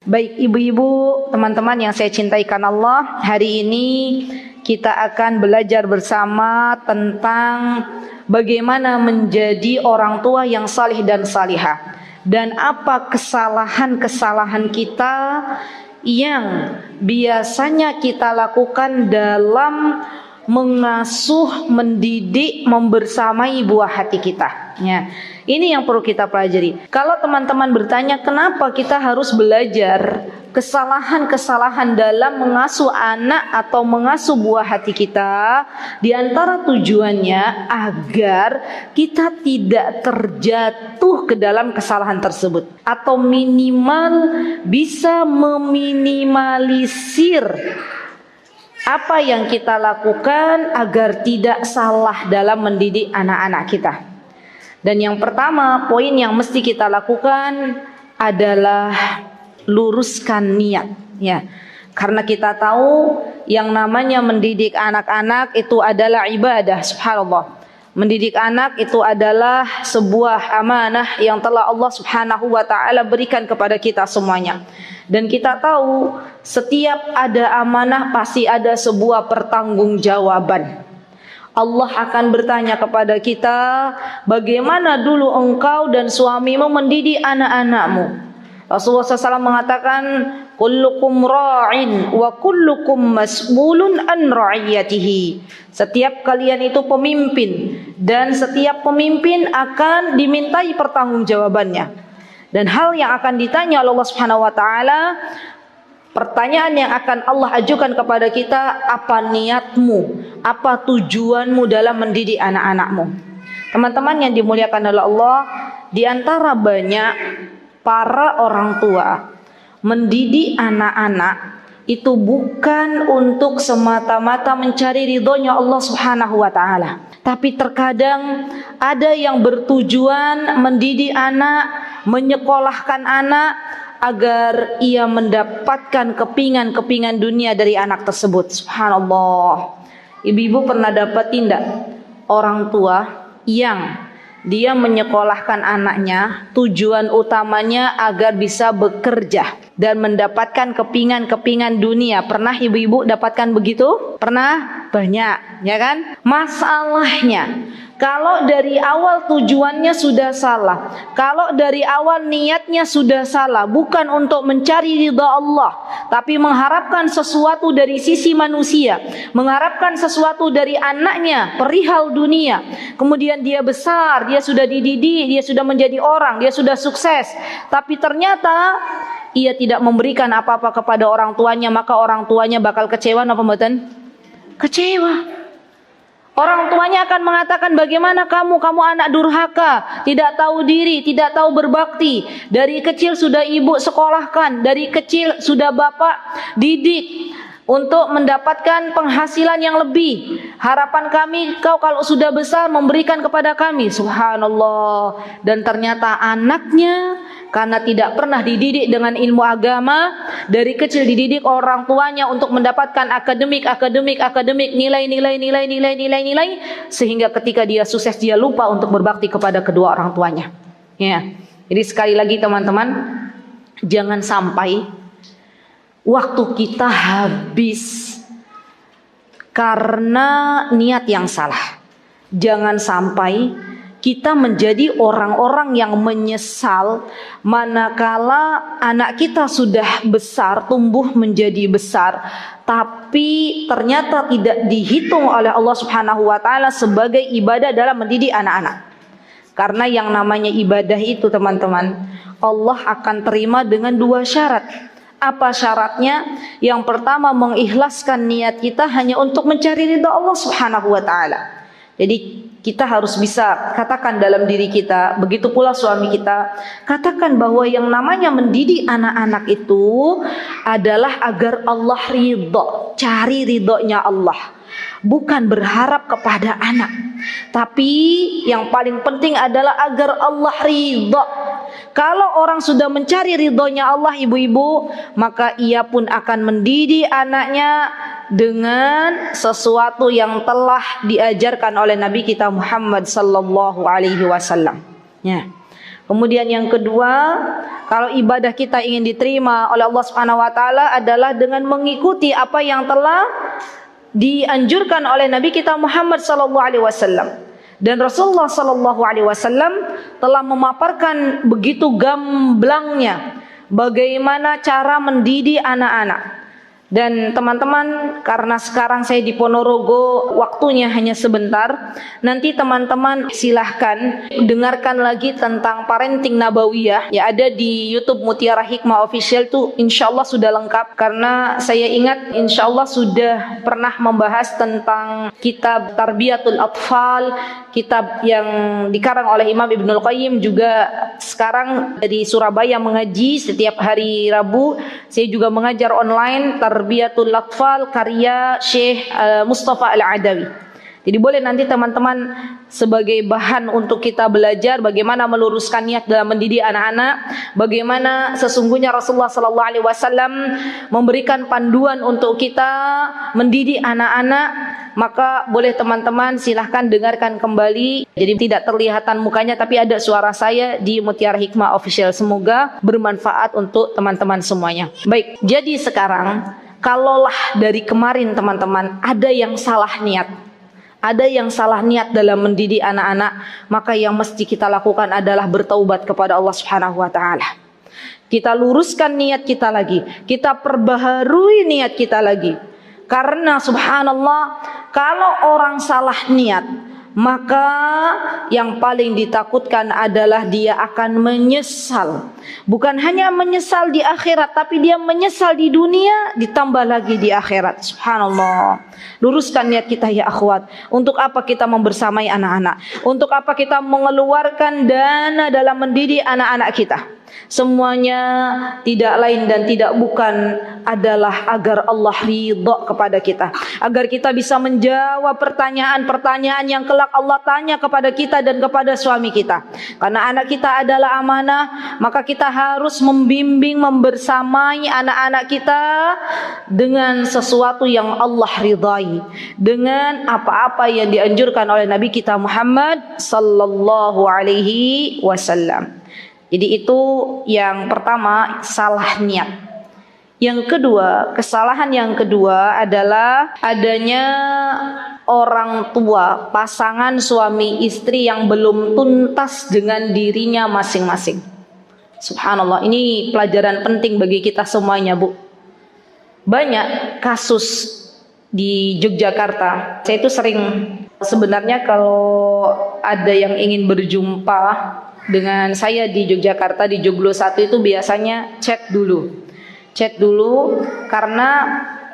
Baik ibu-ibu, teman-teman yang saya cintai karena Allah, hari ini kita akan belajar bersama tentang bagaimana menjadi orang tua yang salih dan salihah, dan apa kesalahan-kesalahan kita yang biasanya kita lakukan dalam mengasuh, mendidik, membersamai buah hati kita. Ya, ini yang perlu kita pelajari. Kalau teman-teman bertanya kenapa kita harus belajar kesalahan-kesalahan dalam mengasuh anak atau mengasuh buah hati kita, di antara tujuannya agar kita tidak terjatuh ke dalam kesalahan tersebut, atau minimal bisa meminimalisir apa yang kita lakukan agar tidak salah dalam mendidik anak-anak kita. Dan yang pertama, poin yang mesti kita lakukan adalah luruskan niat, ya. Karena kita tahu yang namanya mendidik anak-anak itu adalah ibadah, subhanallah. Mendidik anak itu adalah sebuah amanah yang telah Allah Subhanahu wa taala berikan kepada kita semuanya. Dan kita tahu setiap ada amanah pasti ada sebuah pertanggungjawaban. Allah akan bertanya kepada kita, bagaimana dulu engkau dan suamimu mendidik anak-anakmu? Rasulullah SAW mengatakan, kullukum ra'in wa kullukum mas'ulun an ra'iyatihi. Setiap kalian itu pemimpin, dan setiap pemimpin akan dimintai pertanggungjawabannya. Dan hal yang akan ditanya oleh Allah Subhanahu wa taala, pertanyaan yang akan Allah ajukan kepada kita, apa niatmu? Apa tujuanmu dalam mendidik anak-anakmu? Teman-teman yang dimuliakan oleh Allah, di antara banyak para orang tua mendidik anak-anak itu bukan untuk semata-mata mencari ridhonya Allah Subhanahu wa taala, tapi terkadang ada yang bertujuan mendidik anak, menyekolahkan anak agar ia mendapatkan kepingan-kepingan dunia dari anak tersebut. Subhanallah. Ibu-ibu pernah dapat tidak orang tua yang dia menyekolahkan anaknya tujuan utamanya agar bisa bekerja dan mendapatkan kepingan-kepingan dunia? Pernah ibu-ibu dapatkan begitu? Pernah? Banyak, ya kan? Masalahnya, kalau dari awal tujuannya sudah salah, kalau dari awal niatnya sudah salah, bukan untuk mencari ridha Allah, tapi mengharapkan sesuatu dari sisi manusia, mengharapkan sesuatu dari anaknya, perihal dunia. Kemudian dia besar, dia sudah dididik, dia sudah menjadi orang, dia sudah sukses, tapi ternyata ia tidak memberikan apa-apa kepada orang tuanya, maka orang tuanya bakal kecewa apa mboten? Kecewa. Orang tuanya akan mengatakan, bagaimana kamu anak durhaka, tidak tahu diri, tidak tahu berbakti. Dari kecil sudah ibu sekolahkan, dari kecil sudah bapak didik untuk mendapatkan penghasilan yang lebih. Harapan kami kau kalau sudah besar memberikan kepada kami. Subhanallah. Dan ternyata anaknya karena tidak pernah dididik dengan ilmu agama, dari kecil dididik orang tuanya untuk mendapatkan akademik, nilai, sehingga ketika dia sukses dia lupa untuk berbakti kepada kedua orang tuanya. Ya. Jadi sekali lagi teman-teman, jangan sampai waktu kita habis karena niat yang salah. Jangan sampai kita menjadi orang-orang yang menyesal manakala anak kita sudah besar, tumbuh menjadi besar, tapi ternyata tidak dihitung oleh Allah Subhanahu wa taala sebagai ibadah dalam mendidik anak-anak. Karena yang namanya ibadah itu teman-teman, Allah akan terima dengan dua syarat. Apa syaratnya? Yang pertama, mengikhlaskan niat kita hanya untuk mencari ridha Allah Subhanahu wa taala. Jadi kita harus bisa katakan dalam diri kita, begitu pula suami kita, katakan bahwa yang namanya mendidik anak-anak itu adalah agar Allah ridho, cari ridhonya Allah, bukan berharap kepada anak, tapi yang paling penting adalah agar Allah ridho. Kalau orang sudah mencari ridhonya Allah ibu-ibu, maka ia pun akan mendidik anaknya dengan sesuatu yang telah diajarkan oleh Nabi kita Muhammad sallallahu alaihi wasallam. Ya. Kemudian yang kedua, kalau ibadah kita ingin diterima oleh Allah Subhanahu wa taala adalah dengan mengikuti apa yang telah dianjurkan oleh Nabi kita Muhammad sallallahu alaihi wasallam. Dan Rasulullah sallallahu alaihi wasallam telah memaparkan begitu gamblangnya bagaimana cara mendidik anak-anak. Dan teman-teman, karena sekarang saya di Ponorogo, waktunya hanya sebentar. Nanti teman-teman silahkan dengarkan lagi tentang parenting nabawiyah. Ya, ada di YouTube Mutiara Hikmah Official tuh, insya Allah sudah lengkap. Karena saya ingat insya Allah sudah pernah membahas tentang kitab Tarbiyatul Atfal, kitab yang dikarang oleh Imam Ibnul Qayyim. Juga sekarang dari Surabaya mengaji setiap hari Rabu. Saya juga mengajar online Tarbiyatul Atfal karya Syekh Mustafa Al-Adawi. Jadi boleh nanti teman-teman sebagai bahan untuk kita belajar bagaimana meluruskan niat dalam mendidik anak-anak, bagaimana sesungguhnya Rasulullah sallallahu alaihi wasallam memberikan panduan untuk kita mendidik anak-anak. Maka boleh teman-teman silahkan dengarkan kembali. Jadi tidak terlihatan mukanya tapi ada suara saya di Mutiara Hikmah Official. Semoga bermanfaat untuk teman-teman semuanya. Baik, jadi sekarang kalaulah dari kemarin teman-teman ada yang salah niat, ada yang salah niat dalam mendidik anak-anak, maka yang mesti kita lakukan adalah bertaubat kepada Allah Subhanahu wa taala. Kita luruskan niat kita lagi, kita perbaharui niat kita lagi. Karena subhanallah, kalau orang salah niat, maka yang paling ditakutkan adalah dia akan menyesal. Bukan hanya menyesal di akhirat, tapi dia menyesal di dunia, ditambah lagi di akhirat. Subhanallah. Luruskan niat kita ya akhwat. Untuk apa kita membersamai anak-anak? Untuk apa kita mengeluarkan dana dalam mendidik anak-anak kita? Semuanya tidak lain dan tidak bukan adalah agar Allah ridha kepada kita, agar kita bisa menjawab pertanyaan-pertanyaan yang kelak Allah tanya kepada kita dan kepada suami kita. Karena anak kita adalah amanah, maka kita harus membimbing, membersamai anak-anak kita dengan sesuatu yang Allah ridhai, dengan apa-apa yang dianjurkan oleh Nabi kita Muhammad sallallahu alaihi wasallam. Jadi itu yang pertama, salah niat. Yang kedua, kesalahan yang kedua adalah adanya orang tua, pasangan suami istri yang belum tuntas dengan dirinya masing-masing. Subhanallah, ini pelajaran penting bagi kita semuanya, Bu. Banyak kasus di Yogyakarta. Saya itu sering, sebenarnya kalau ada yang ingin berjumpa dengan saya di Yogyakarta, di Joglo 1 itu biasanya chat dulu karena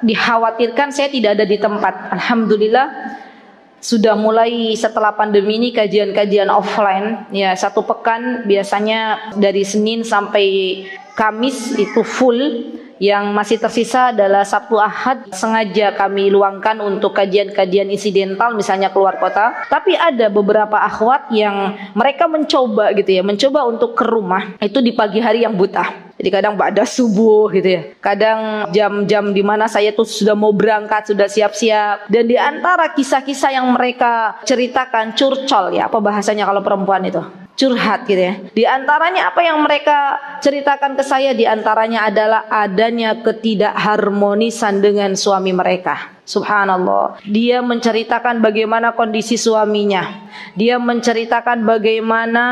dikhawatirkan saya tidak ada di tempat. Alhamdulillah sudah mulai setelah pandemi ini kajian-kajian offline ya, 1 pekan biasanya dari Senin sampai Kamis itu full. Yang masih tersisa adalah Sabtu Ahad, sengaja kami luangkan untuk kajian-kajian insidental, misalnya keluar kota. Tapi ada beberapa akhwat yang mereka mencoba gitu ya, mencoba untuk ke rumah itu di pagi hari yang buta. Jadi kadang ba'da subuh gitu ya, kadang jam-jam di mana saya tuh sudah mau berangkat, sudah siap-siap. Dan di antara kisah-kisah yang mereka ceritakan, curcol ya, apa bahasanya kalau perempuan itu? Curhat gitu ya. Di antaranya apa yang mereka ceritakan ke saya, di antaranya adalah adanya ketidakharmonisan dengan suami mereka. Subhanallah. Dia menceritakan bagaimana kondisi suaminya. Dia menceritakan bagaimana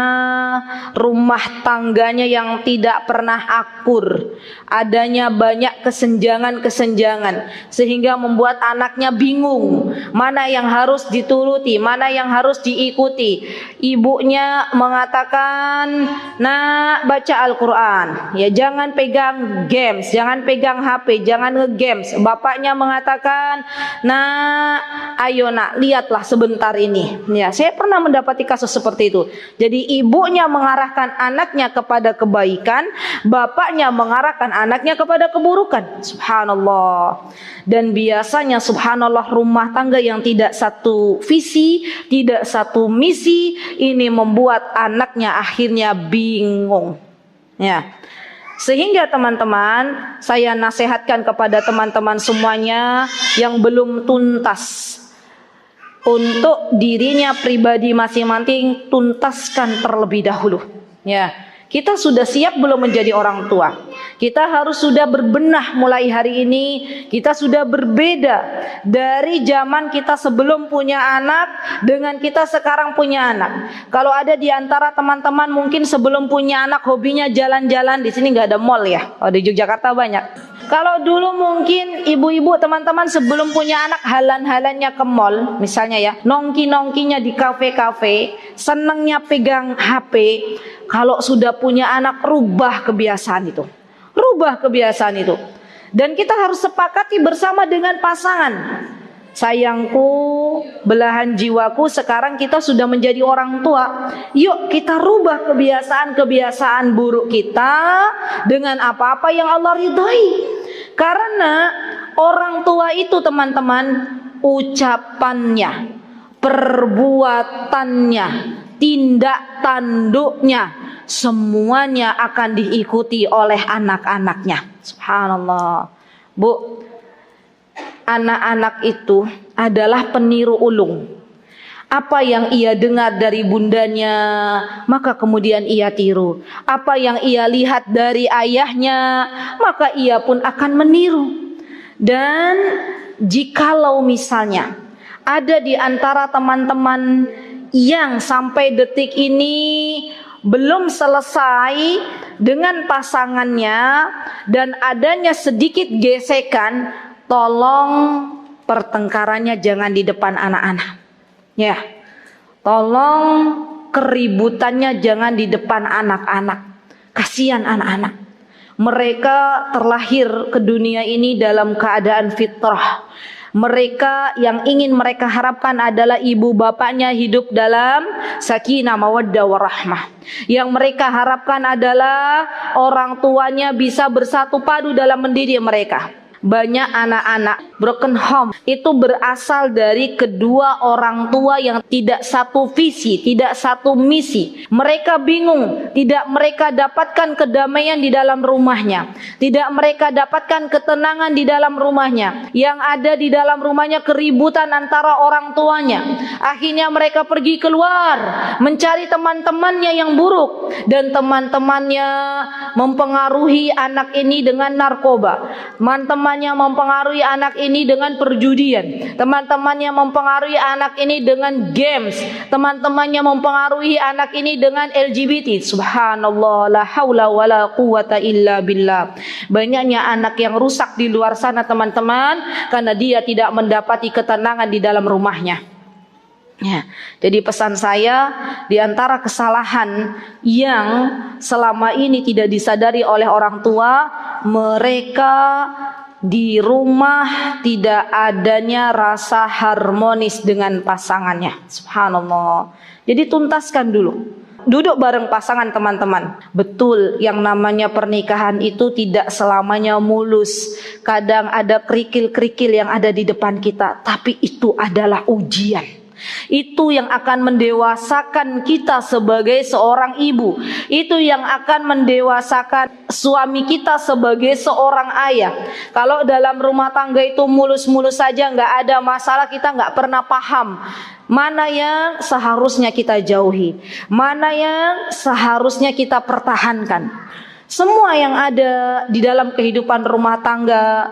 rumah tangganya yang tidak pernah akur. Adanya banyak kesenjangan-kesenjangan sehingga membuat anaknya bingung mana yang harus dituruti, mana yang harus diikuti. Ibunya mengatakan, "Nak, baca Al-Quran, ya jangan pegang games, jangan pegang HP, jangan nge-games." Bapaknya mengatakan, "Nah, ayo nak, lihatlah sebentar ini." Ya, saya pernah mendapati kasus seperti itu. Jadi ibunya mengarahkan anaknya kepada kebaikan, bapaknya mengarahkan anaknya kepada keburukan. Subhanallah. Dan biasanya subhanallah, rumah tangga yang tidak satu visi, tidak satu misi, ini membuat anaknya akhirnya bingung. Ya. Sehingga teman-teman, saya nasihatkan kepada teman-teman semuanya yang belum tuntas, untuk dirinya pribadi masing-masing tuntaskan terlebih dahulu. Ya, kita sudah siap belum menjadi orang tua? Kita harus sudah berbenah mulai hari ini. Kita sudah berbeda dari zaman kita sebelum punya anak dengan kita sekarang punya anak. Kalau ada di antara teman-teman mungkin sebelum punya anak hobinya jalan-jalan, di sini nggak ada mall ya. Oh, di Yogyakarta banyak. Kalau dulu mungkin ibu-ibu teman-teman sebelum punya anak halan-halannya ke mall, misalnya ya, nongki-nongkinya di kafe-kafe, senengnya pegang HP. Kalau sudah punya anak, rubah kebiasaan itu. Rubah kebiasaan itu. Dan kita harus sepakati bersama dengan pasangan. Sayangku, belahan jiwaku, sekarang kita sudah menjadi orang tua. Yuk kita rubah kebiasaan-kebiasaan buruk kita dengan apa-apa yang Allah ridhai. Karena orang tua itu teman-teman, ucapannya, perbuatannya, tindak tanduknya, semuanya akan diikuti oleh anak-anaknya. Subhanallah. Bu, anak-anak itu adalah peniru ulung. Apa yang ia dengar dari bundanya, maka kemudian ia tiru. Apa yang ia lihat dari ayahnya, maka ia pun akan meniru. Dan jikalau misalnya ada di antara teman-teman yang sampai detik ini belum selesai dengan pasangannya dan adanya sedikit gesekan, tolong pertengkarannya jangan di depan anak-anak. Ya, tolong keributannya jangan di depan anak-anak. Kasihan anak-anak. Mereka terlahir ke dunia ini dalam keadaan fitrah. Mereka yang ingin mereka harapkan adalah ibu bapaknya hidup dalam sakinah mawaddah warahmah. Yang mereka harapkan adalah orang tuanya bisa bersatu padu dalam mendidik mereka. Banyak anak-anak broken home itu berasal dari kedua orang tua yang tidak satu visi, tidak satu misi. Mereka bingung, tidak mereka dapatkan kedamaian di dalam rumahnya, tidak mereka dapatkan ketenangan di dalam rumahnya. Yang ada di dalam rumahnya keributan antara orang tuanya. Akhirnya mereka pergi keluar mencari teman-temannya yang buruk, dan teman-temannya mempengaruhi anak ini dengan narkoba. Teman-temannya mempengaruhi anak ini dengan perjudian. Teman-temannya mempengaruhi anak ini dengan games. Teman-temannya mempengaruhi anak ini dengan LGBT. Subhanallah, la haula wala quwata illa billah. Banyaknya anak yang rusak di luar sana teman-teman, karena dia tidak mendapati ketenangan di dalam rumahnya. Ya, jadi pesan saya, di antara kesalahan yang selama ini tidak disadari oleh orang tua, mereka di rumah tidak adanya rasa harmonis dengan pasangannya. Subhanallah. Jadi tuntaskan dulu. Duduk bareng pasangan teman-teman. Betul, yang namanya pernikahan itu tidak selamanya mulus. Kadang ada kerikil-kerikil yang ada di depan kita, tapi itu adalah ujian. Itu yang akan mendewasakan kita sebagai seorang ibu. Itu yang akan mendewasakan suami kita sebagai seorang ayah. Kalau dalam rumah tangga itu mulus-mulus saja, nggak ada masalah, kita nggak pernah paham mana yang seharusnya kita jauhi, mana yang seharusnya kita pertahankan. Semua yang ada di dalam kehidupan rumah tangga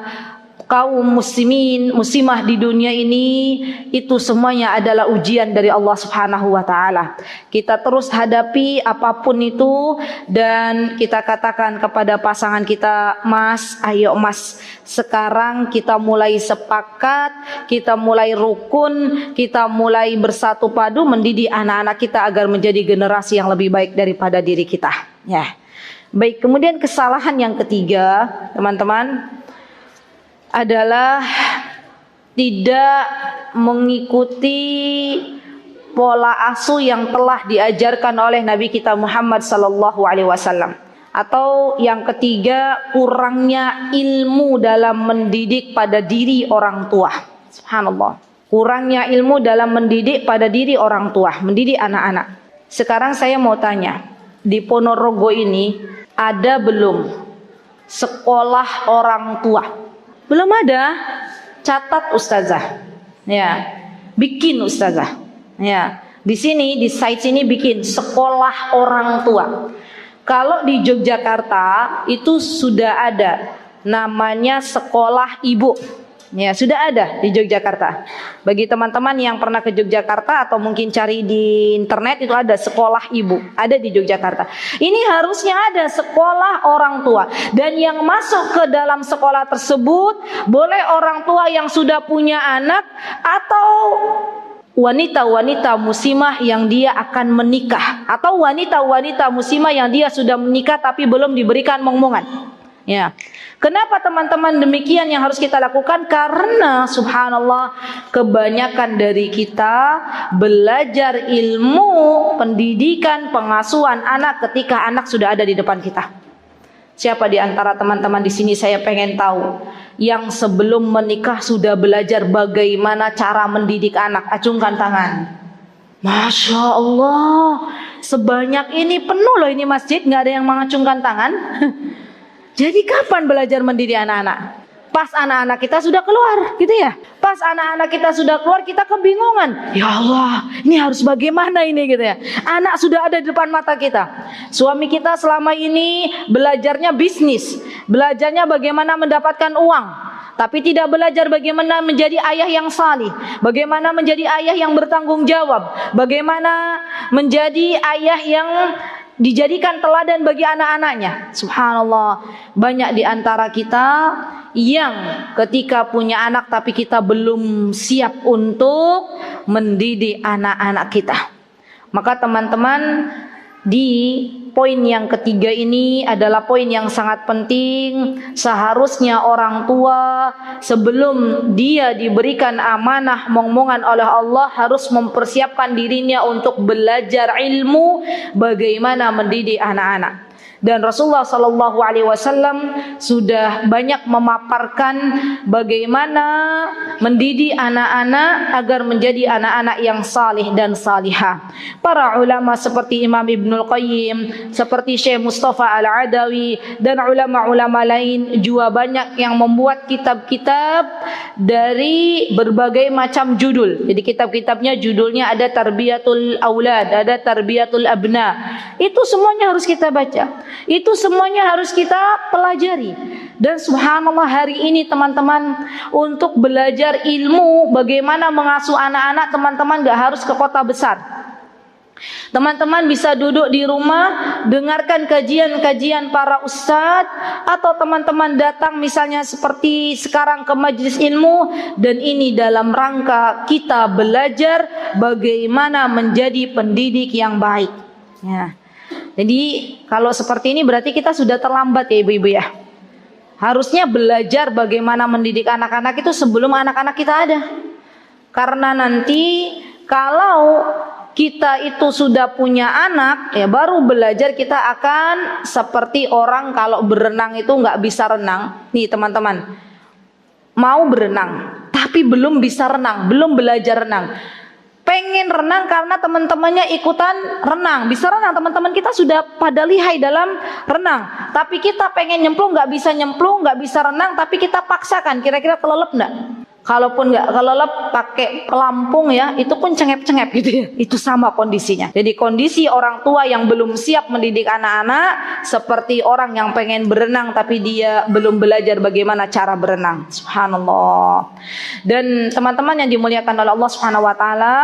kaum muslimin, muslimah di dunia ini, itu semuanya adalah ujian dari Allah Subhanahu wa taala. Kita terus hadapi apapun itu, dan kita katakan kepada pasangan kita, "Mas, ayo Mas, sekarang kita mulai sepakat, kita mulai rukun, kita mulai bersatu padu mendidik anak-anak kita agar menjadi generasi yang lebih baik daripada diri kita." Ya. Baik, kemudian kesalahan yang ketiga, teman-teman, adalah tidak mengikuti pola asuh yang telah diajarkan oleh Nabi kita Muhammad sallallahu alaihi wasallam. Atau yang ketiga, kurangnya ilmu dalam mendidik pada diri orang tua. Subhanallah. Kurangnya ilmu dalam mendidik pada diri orang tua, mendidik anak-anak. Sekarang saya mau tanya, di Ponorogo ini ada belum sekolah orang tua? Belum ada. Catat ustazah. Ya. Bikin ustazah. Ya. Di sini, di site sini bikin sekolah orang tua. Kalau di Yogyakarta itu sudah ada namanya sekolah ibu. Ya, sudah ada di Yogyakarta. Bagi teman-teman yang pernah ke Yogyakarta atau mungkin cari di internet, itu ada sekolah ibu, ada di Yogyakarta. Ini harusnya ada sekolah orang tua. Dan yang masuk ke dalam sekolah tersebut boleh orang tua yang sudah punya anak atau wanita-wanita muslimah yang dia akan menikah, atau wanita-wanita muslimah yang dia sudah menikah tapi belum diberikan momongan. Ya. Kenapa teman-teman demikian yang harus kita lakukan? Karena subhanallah, kebanyakan dari kita belajar ilmu, pendidikan, pengasuhan anak ketika anak sudah ada di depan kita. Siapa di antara teman-teman di sini saya pengen tahu yang sebelum menikah sudah belajar bagaimana cara mendidik anak? Acungkan tangan. Masya Allah, sebanyak ini, penuh loh ini masjid, nggak ada yang mengacungkan tangan. Jadi kapan belajar mendidik anak-anak? Pas anak-anak kita sudah keluar, gitu ya. Pas anak-anak kita sudah keluar, kita kebingungan. Ya Allah, ini harus bagaimana ini, gitu ya. Anak sudah ada di depan mata kita. Suami kita selama ini belajarnya bisnis, belajarnya bagaimana mendapatkan uang, tapi tidak belajar bagaimana menjadi ayah yang salih, bagaimana menjadi ayah yang bertanggung jawab, bagaimana menjadi ayah yang dijadikan teladan bagi anak-anaknya. Subhanallah, banyak di antara kita yang ketika punya anak tapi kita belum siap untuk mendidik anak-anak kita. Maka teman-teman, di poin yang ketiga ini adalah poin yang sangat penting. Seharusnya orang tua sebelum dia diberikan amanah momongan oleh Allah harus mempersiapkan dirinya untuk belajar ilmu bagaimana mendidik anak-anak. Dan Rasulullah Sallallahu Alaihi Wasallam sudah banyak memaparkan bagaimana mendidik anak-anak agar menjadi anak-anak yang salih dan salihah. Para ulama seperti Imam Ibnul Qayyim, seperti Syekh Mustafa Al-Adawi, dan ulama-ulama lain juga banyak yang membuat kitab-kitab dari berbagai macam judul. Jadi kitab-kitabnya judulnya ada Tarbiyatul Aulad, ada Tarbiyatul Abna. Itu semuanya harus kita baca. Itu semuanya harus kita pelajari. Dan subhanallah, hari ini teman-teman, untuk belajar ilmu bagaimana mengasuh anak-anak, teman-teman gak harus ke kota besar. Teman-teman bisa duduk di rumah, dengarkan kajian-kajian para ustadz, atau teman-teman datang misalnya seperti sekarang ke majelis ilmu, dan ini dalam rangka kita belajar bagaimana menjadi pendidik yang baik. Ya. Jadi kalau seperti ini berarti kita sudah terlambat ya ibu-ibu ya. Harusnya belajar bagaimana mendidik anak-anak itu sebelum anak-anak kita ada. Karena nanti kalau kita itu sudah punya anak, ya baru belajar kita akan seperti orang kalau berenang itu nggak bisa renang. Nih teman-teman, mau berenang tapi belum bisa renang, belum belajar renang. Pengen renang karena teman-temannya ikutan renang, bisa renang, teman-teman kita sudah pada lihai dalam renang, tapi kita pengen nyemplung, nggak bisa nyemplung, nggak bisa renang, tapi kita paksakan, kira-kira kelelep nggak? Kalaupun nggak kelelep, pakai pelampung ya, itu pun cengep-cengep gitu ya. Itu sama kondisinya. Jadi kondisi orang tua yang belum siap mendidik anak-anak seperti orang yang pengen berenang tapi dia belum belajar bagaimana cara berenang. Subhanallah. Dan teman-teman yang dimuliakan oleh Allah Subhanahu wa taala,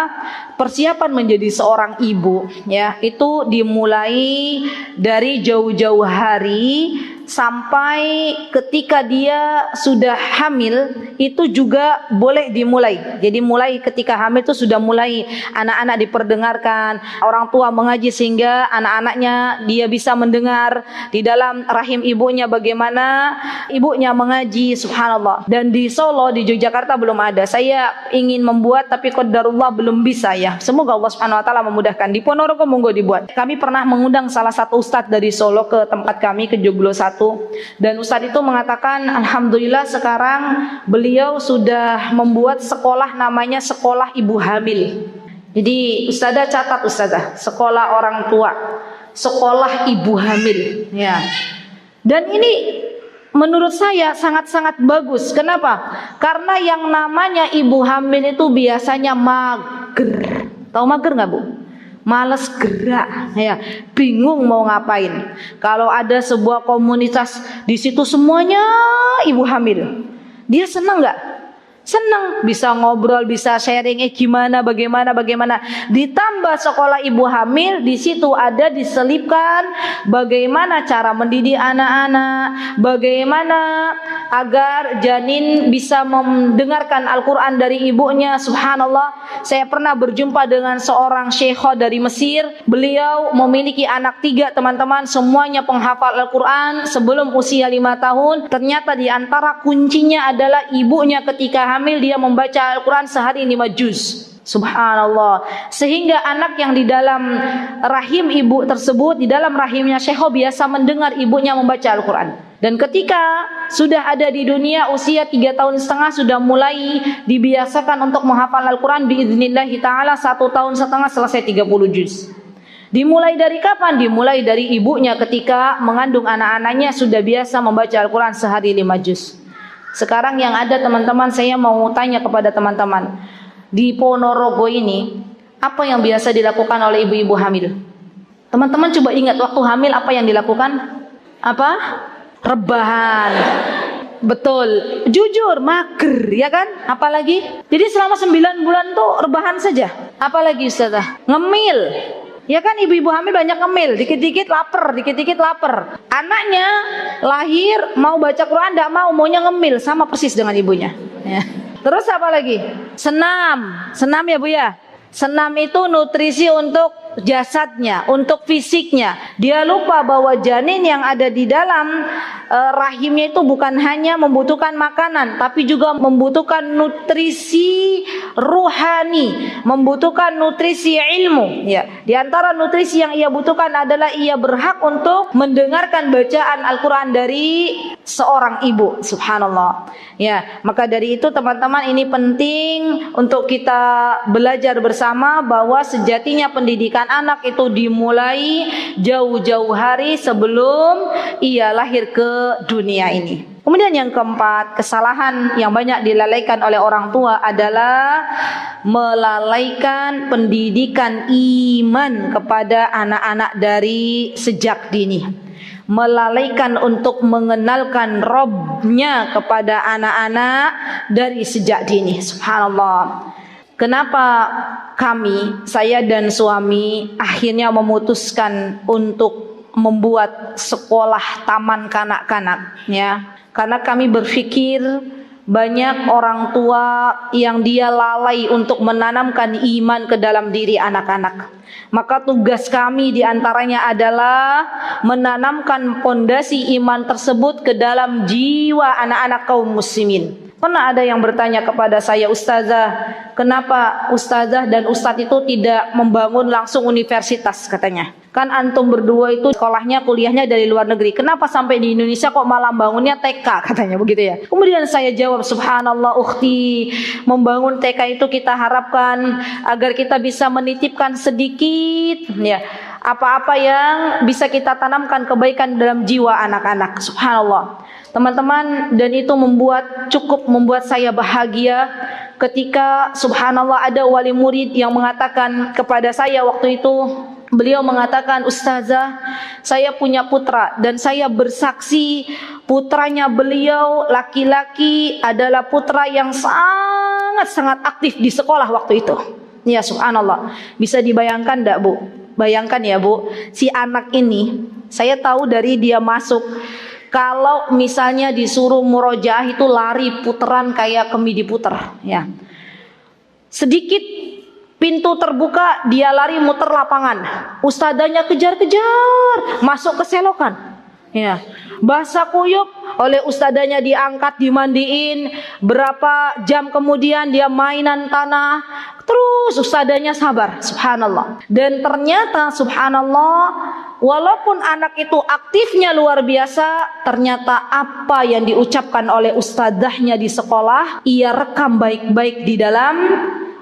persiapan menjadi seorang ibu ya, itu dimulai dari jauh-jauh hari sampai ketika dia sudah hamil, itu juga boleh dimulai. Jadi mulai ketika hamil itu sudah mulai anak-anak diperdengarkan, orang tua mengaji sehingga anak-anaknya dia bisa mendengar di dalam rahim ibunya bagaimana ibunya mengaji. Subhanallah. Dan di Solo, di Yogyakarta belum ada. Saya ingin membuat tapi qadarullah belum bisa ya. Semoga Allah Subhanahu wa taala memudahkan. Di Ponorogo monggo dibuat. Kami pernah mengundang salah satu ustadz dari Solo ke tempat kami, ke Joglo 1. Dan ustadz itu mengatakan alhamdulillah sekarang beliau sudah membuat sekolah namanya sekolah ibu hamil. Jadi ustazah catat, ustazah, sekolah orang tua, sekolah ibu hamil ya. Dan ini menurut saya sangat-sangat bagus. Kenapa? Karena yang namanya ibu hamil itu biasanya mager. Tahu mager nggak Bu? Males gerak, ya, bingung mau ngapain. Kalau ada sebuah komunitas di situ semuanya ibu hamil, dia senang nggak? Senang, bisa ngobrol, bisa sharing, gimana, bagaimana. Ditambah sekolah ibu hamil, di situ ada diselipkan bagaimana cara mendidik anak-anak, bagaimana agar janin bisa mendengarkan Al-Quran dari ibunya. Subhanallah, saya pernah berjumpa dengan seorang syekh dari Mesir. Beliau memiliki anak 3 teman-teman, semuanya penghafal Al-Quran sebelum usia 5 tahun. Ternyata di antara kuncinya adalah ibunya ketika hamil dia membaca Al-Quran sehari 5 juz. Subhanallah. Sehingga anak yang di dalam rahim ibu tersebut, di dalam rahimnya Syekho, biasa mendengar ibunya membaca Al-Quran. Dan ketika sudah ada di dunia usia 3,5 tahun sudah mulai dibiasakan untuk menghafal Al-Quran biidznillahi ta'ala. 1,5 tahun selesai 30 juz. Dimulai dari kapan? Dimulai dari ibunya ketika mengandung anak-anaknya sudah biasa membaca Al-Quran sehari 5 juz. Sekarang yang ada teman-teman, saya mau tanya kepada teman-teman, di Ponorogo ini apa yang biasa dilakukan oleh ibu-ibu hamil? Teman-teman coba ingat waktu hamil apa yang dilakukan? Apa? Rebahan. Betul, jujur mager ya kan? Apalagi? Jadi selama 9 bulan tuh rebahan saja. Apalagi Ustazah? Ngemil. Ya kan, ibu-ibu hamil banyak ngemil, dikit-dikit lapar. Anaknya lahir mau baca Quran enggak mau, maunya ngemil, sama persis dengan ibunya. Ya. Terus apa lagi? Senam ya Bu ya. Senam itu nutrisi untuk jasadnya, untuk fisiknya. Dia lupa bahwa janin yang ada di dalam rahimnya itu bukan hanya membutuhkan makanan, tapi juga membutuhkan nutrisi ruhani, membutuhkan nutrisi ilmu. Ya, di antara nutrisi yang ia butuhkan adalah ia berhak untuk mendengarkan bacaan Al-Quran dari seorang ibu. Subhanallah. Ya, maka dari itu teman-teman, ini penting untuk kita belajar bersama bahwa sejatinya pendidikan anak itu dimulai jauh-jauh hari sebelum ia lahir ke dunia ini. Kemudian yang keempat, kesalahan yang banyak dilalaikan oleh orang tua adalah melalaikan pendidikan iman kepada anak-anak dari sejak dini. Melalaikan untuk mengenalkan Robnya kepada anak-anak dari sejak dini. Subhanallah. Kenapa saya dan suami akhirnya memutuskan untuk membuat sekolah taman kanak-kanak, ya? Karena kami berpikir banyak orang tua yang dia lalai untuk menanamkan iman ke dalam diri anak-anak. Maka tugas kami diantaranya adalah menanamkan pondasi iman tersebut ke dalam jiwa anak-anak kaum muslimin. Pernah ada yang bertanya kepada saya, Ustazah, kenapa Ustazah dan Ustadz itu tidak membangun langsung universitas, katanya. Kan antum berdua itu sekolahnya, kuliahnya dari luar negeri. Kenapa sampai di Indonesia kok malah bangunnya TK, katanya begitu ya. Kemudian saya jawab, subhanallah ukhti, membangun TK itu kita harapkan agar kita bisa menitipkan sedikit ya apa-apa yang bisa kita tanamkan kebaikan dalam jiwa anak-anak. Subhanallah. Teman-teman, dan itu cukup membuat saya bahagia ketika subhanallah ada wali murid yang mengatakan kepada saya waktu itu, beliau mengatakan, Ustazah, saya punya putra dan saya bersaksi putranya beliau laki-laki adalah putra yang sangat-sangat aktif di sekolah waktu itu. Ya subhanallah. Bisa dibayangkan enggak Bu? Bayangkan ya Bu, si anak ini saya tahu dari dia masuk, kalau misalnya disuruh murojaah itu lari puteran kayak kemidi puter ya. Sedikit pintu terbuka dia lari muter lapangan. Ustadzanya kejar-kejar, masuk ke selokan. Ya. Basah kuyup, oleh ustadzanya diangkat, dimandiin. Berapa jam kemudian dia mainan tanah. Terus ustadzanya sabar, subhanallah. Dan ternyata subhanallah, walaupun anak itu aktifnya luar biasa, ternyata apa yang diucapkan oleh ustadzahnya di sekolah, ia rekam baik-baik di dalam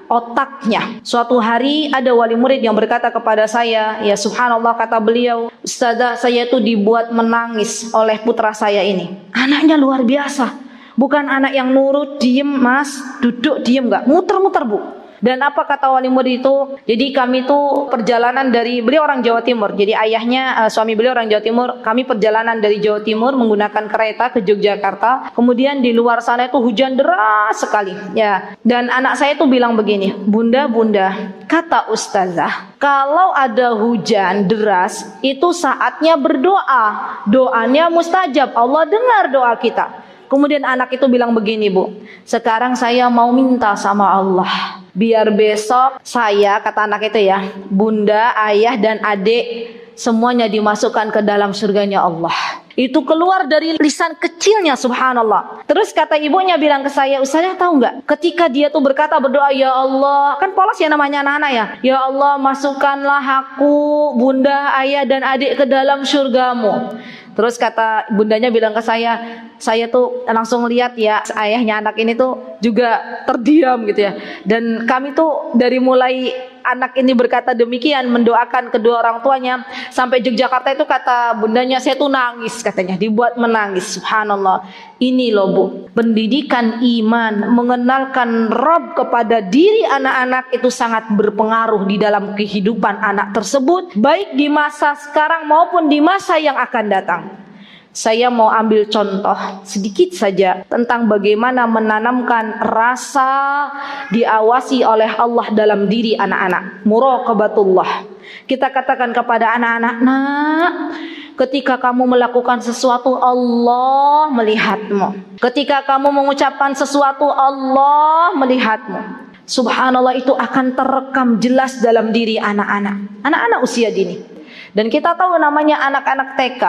otaknya. Suatu hari ada wali murid yang berkata kepada saya, ya subhanallah, kata beliau, Ustazah, saya itu dibuat menangis oleh putra saya ini. Anaknya luar biasa. Bukan anak yang nurut, diem mas, duduk diem, enggak, muter-muter Bu. Dan apa kata wali murid itu? Jadi kami itu perjalanan dari, beliau orang Jawa Timur. Jadi ayahnya, suami beliau orang Jawa Timur. Kami perjalanan dari Jawa Timur menggunakan kereta ke Yogyakarta. Kemudian di luar sana itu hujan deras sekali. Ya. Dan anak saya itu bilang begini, Bunda, kata ustazah, kalau ada hujan deras itu saatnya berdoa. Doanya mustajab. Allah dengar doa kita. Kemudian anak itu bilang begini, Bu, sekarang saya mau minta sama Allah, biar besok saya, kata anak itu ya, bunda, ayah dan adik semuanya dimasukkan ke dalam surganya Allah. Itu keluar dari lisan kecilnya, subhanallah. Terus kata ibunya bilang ke saya, Ustazah tahu nggak? Ketika dia tuh berdoa, ya Allah, kan polos ya namanya anak-anak ya. Ya Allah, masukkanlah aku, bunda, ayah dan adik ke dalam surgamu. Terus kata bundanya bilang ke saya tuh langsung lihat ya, ayahnya anak ini tuh juga terdiam gitu ya. Dan kami tuh dari mulai anak ini berkata demikian, mendoakan kedua orang tuanya, sampai Yogyakarta itu kata bundanya, saya tuh nangis katanya, dibuat menangis. Subhanallah. Ini loh Bu, pendidikan iman, mengenalkan Rabb kepada diri anak-anak itu sangat berpengaruh di dalam kehidupan anak tersebut, baik di masa sekarang maupun di masa yang akan datang. Saya mau ambil contoh sedikit saja tentang bagaimana menanamkan rasa diawasi oleh Allah dalam diri anak-anak. Muraqabatullah. Kita katakan kepada anak-anak, nak, ketika kamu melakukan sesuatu, Allah melihatmu. Ketika kamu mengucapkan sesuatu, Allah melihatmu. Subhanallah, itu akan terekam jelas dalam diri anak-anak. Anak-anak usia dini. Dan kita tahu namanya anak-anak TK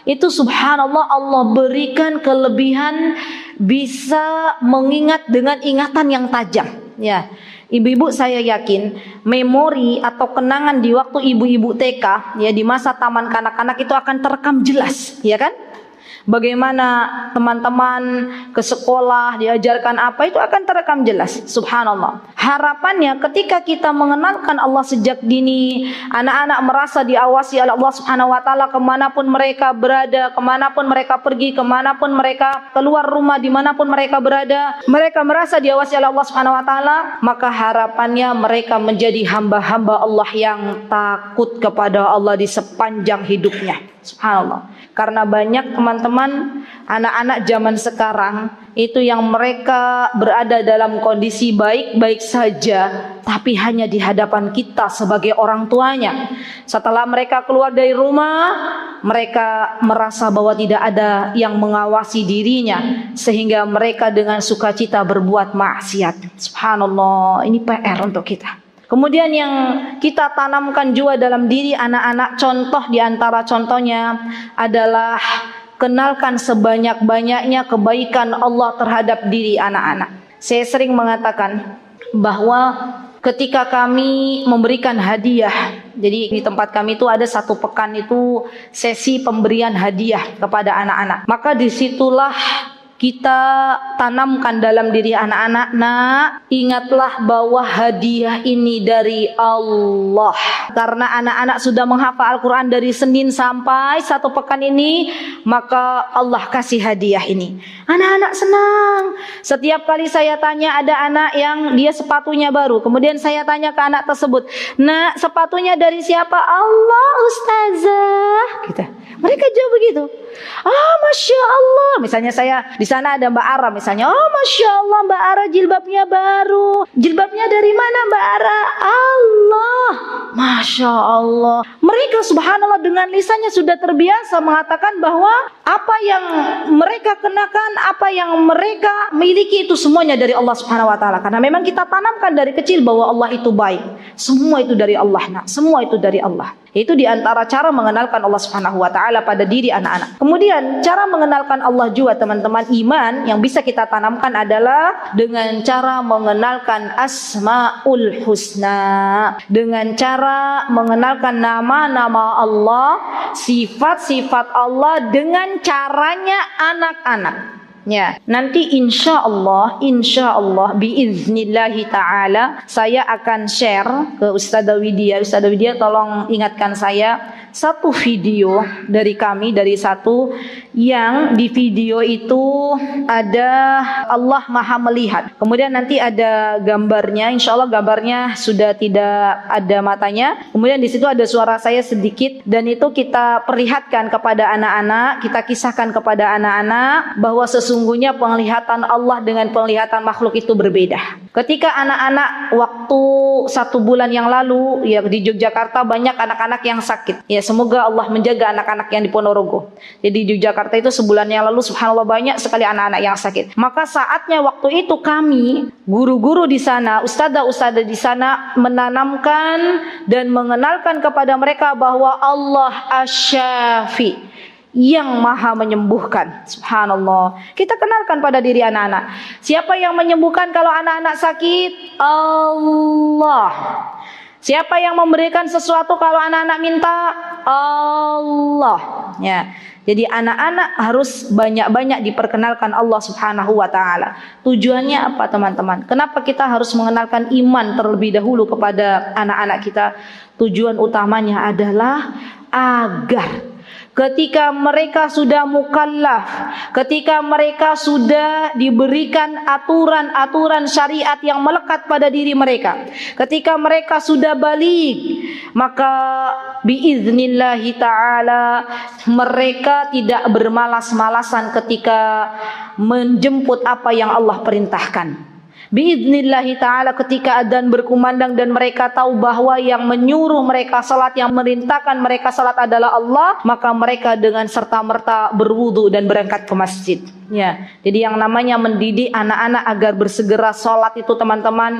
itu subhanallah Allah berikan kelebihan bisa mengingat dengan ingatan yang tajam. Ya, ibu-ibu saya yakin memori atau kenangan di waktu ibu-ibu TK ya di masa taman kanak-kanak itu akan terekam jelas, ya kan? Bagaimana teman-teman ke sekolah diajarkan apa itu akan terekam jelas. Subhanallah. Harapannya ketika kita mengenalkan Allah sejak dini, anak-anak merasa diawasi oleh Allah Subhanahu wa taala kemanapun mereka berada, kemanapun mereka pergi, kemanapun mereka keluar rumah, dimanapun mereka berada, mereka merasa diawasi oleh Allah Subhanahu wa taala. Maka harapannya mereka menjadi hamba-hamba Allah yang takut kepada Allah di sepanjang hidupnya. Subhanallah. Karena banyak teman-teman anak-anak zaman sekarang itu yang mereka berada dalam kondisi baik-baik saja, tapi hanya di hadapan kita sebagai orang tuanya. Setelah mereka keluar dari rumah, mereka merasa bahwa tidak ada yang mengawasi dirinya, sehingga mereka dengan sukacita berbuat maksiat. Subhanallah, ini PR untuk kita. Kemudian yang kita tanamkan juga dalam diri anak-anak, contoh di antara contohnya adalah kenalkan sebanyak-banyaknya kebaikan Allah terhadap diri anak-anak. Saya sering mengatakan bahwa ketika kami memberikan hadiah, jadi di tempat kami itu ada satu pekan itu sesi pemberian hadiah kepada anak-anak. Maka disitulah kita tanamkan dalam diri anak-anak, nak, ingatlah bahwa hadiah ini dari Allah. Karena anak-anak sudah menghafal Al-Quran dari Senin sampai satu pekan ini, maka Allah kasih hadiah ini. Anak-anak senang. Setiap kali saya tanya, ada anak yang dia sepatunya baru, kemudian saya tanya ke anak tersebut, nak, sepatunya dari siapa? Allah, ustazah. Gitu. Mereka jawab begitu. Ah, Masya Allah. Misalnya saya di sana ada Mbak Ara misalnya. Oh, Masya Allah, Mbak Ara jilbabnya baru. Jilbabnya dari mana Mbak Ara? Allah. Masya Allah. Mereka subhanallah dengan lisannya sudah terbiasa mengatakan bahwa apa yang mereka kenakan, apa yang mereka miliki itu semuanya dari Allah Subhanahu wa taala. Karena memang kita tanamkan dari kecil bahwa Allah itu baik. Semua itu dari Allah, nak. Semua itu dari Allah. Itu di antara cara mengenalkan Allah Subhanahu wa taala pada diri anak-anak. Kemudian cara mengenalkan Allah juga teman-teman, iman yang bisa kita tanamkan adalah dengan cara mengenalkan Asmaul Husna, dengan cara mengenalkan nama-nama Allah, sifat-sifat Allah dengan caranya anak-anak. Ya, nanti insya Allah biiznillahi ta'ala saya akan share ke Ustazah Widya. Ustazah Widya tolong ingatkan saya satu video dari kami, dari satu yang di video itu ada Allah Maha melihat. Kemudian nanti ada gambarnya, insya Allah gambarnya sudah tidak ada matanya. Kemudian di situ ada suara saya sedikit, dan itu kita perlihatkan kepada anak-anak, kita kisahkan kepada anak-anak bahwa sesungguhnya penglihatan Allah dengan penglihatan makhluk itu berbeda. Ketika anak-anak waktu 1 bulan yang lalu ya di Yogyakarta banyak anak-anak yang sakit. Ya semoga Allah menjaga anak-anak yang di Ponorogo. Jadi di Yogyakarta itu sebulan yang lalu subhanallah banyak sekali anak-anak yang sakit. Maka saatnya waktu itu kami guru-guru di sana, ustadzah-ustadzah di sana menanamkan dan mengenalkan kepada mereka bahwa Allah Asy-Syafi, yang maha menyembuhkan. Subhanallah. Kita kenalkan pada diri anak-anak. Siapa yang menyembuhkan kalau anak-anak sakit? Allah. Siapa yang memberikan sesuatu kalau anak-anak minta? Allah. Ya. Jadi anak-anak harus banyak-banyak diperkenalkan Allah Subhanahu wa taala. Tujuannya apa, teman-teman? Kenapa kita harus mengenalkan iman terlebih dahulu kepada anak-anak kita? Tujuan utamanya adalah agar ketika mereka sudah mukallaf, ketika mereka sudah diberikan aturan-aturan syariat yang melekat pada diri mereka, ketika mereka sudah balik, maka biiznillahi ta'ala mereka tidak bermalas-malasan ketika menjemput apa yang Allah perintahkan. Biiznillahi ta'ala ketika adzan berkumandang dan mereka tahu bahwa yang menyuruh mereka salat, yang merintahkan mereka salat adalah Allah, maka mereka dengan serta-merta berwudu dan berangkat ke masjid. Ya, jadi yang namanya mendidik anak-anak agar bersegera salat itu teman-teman,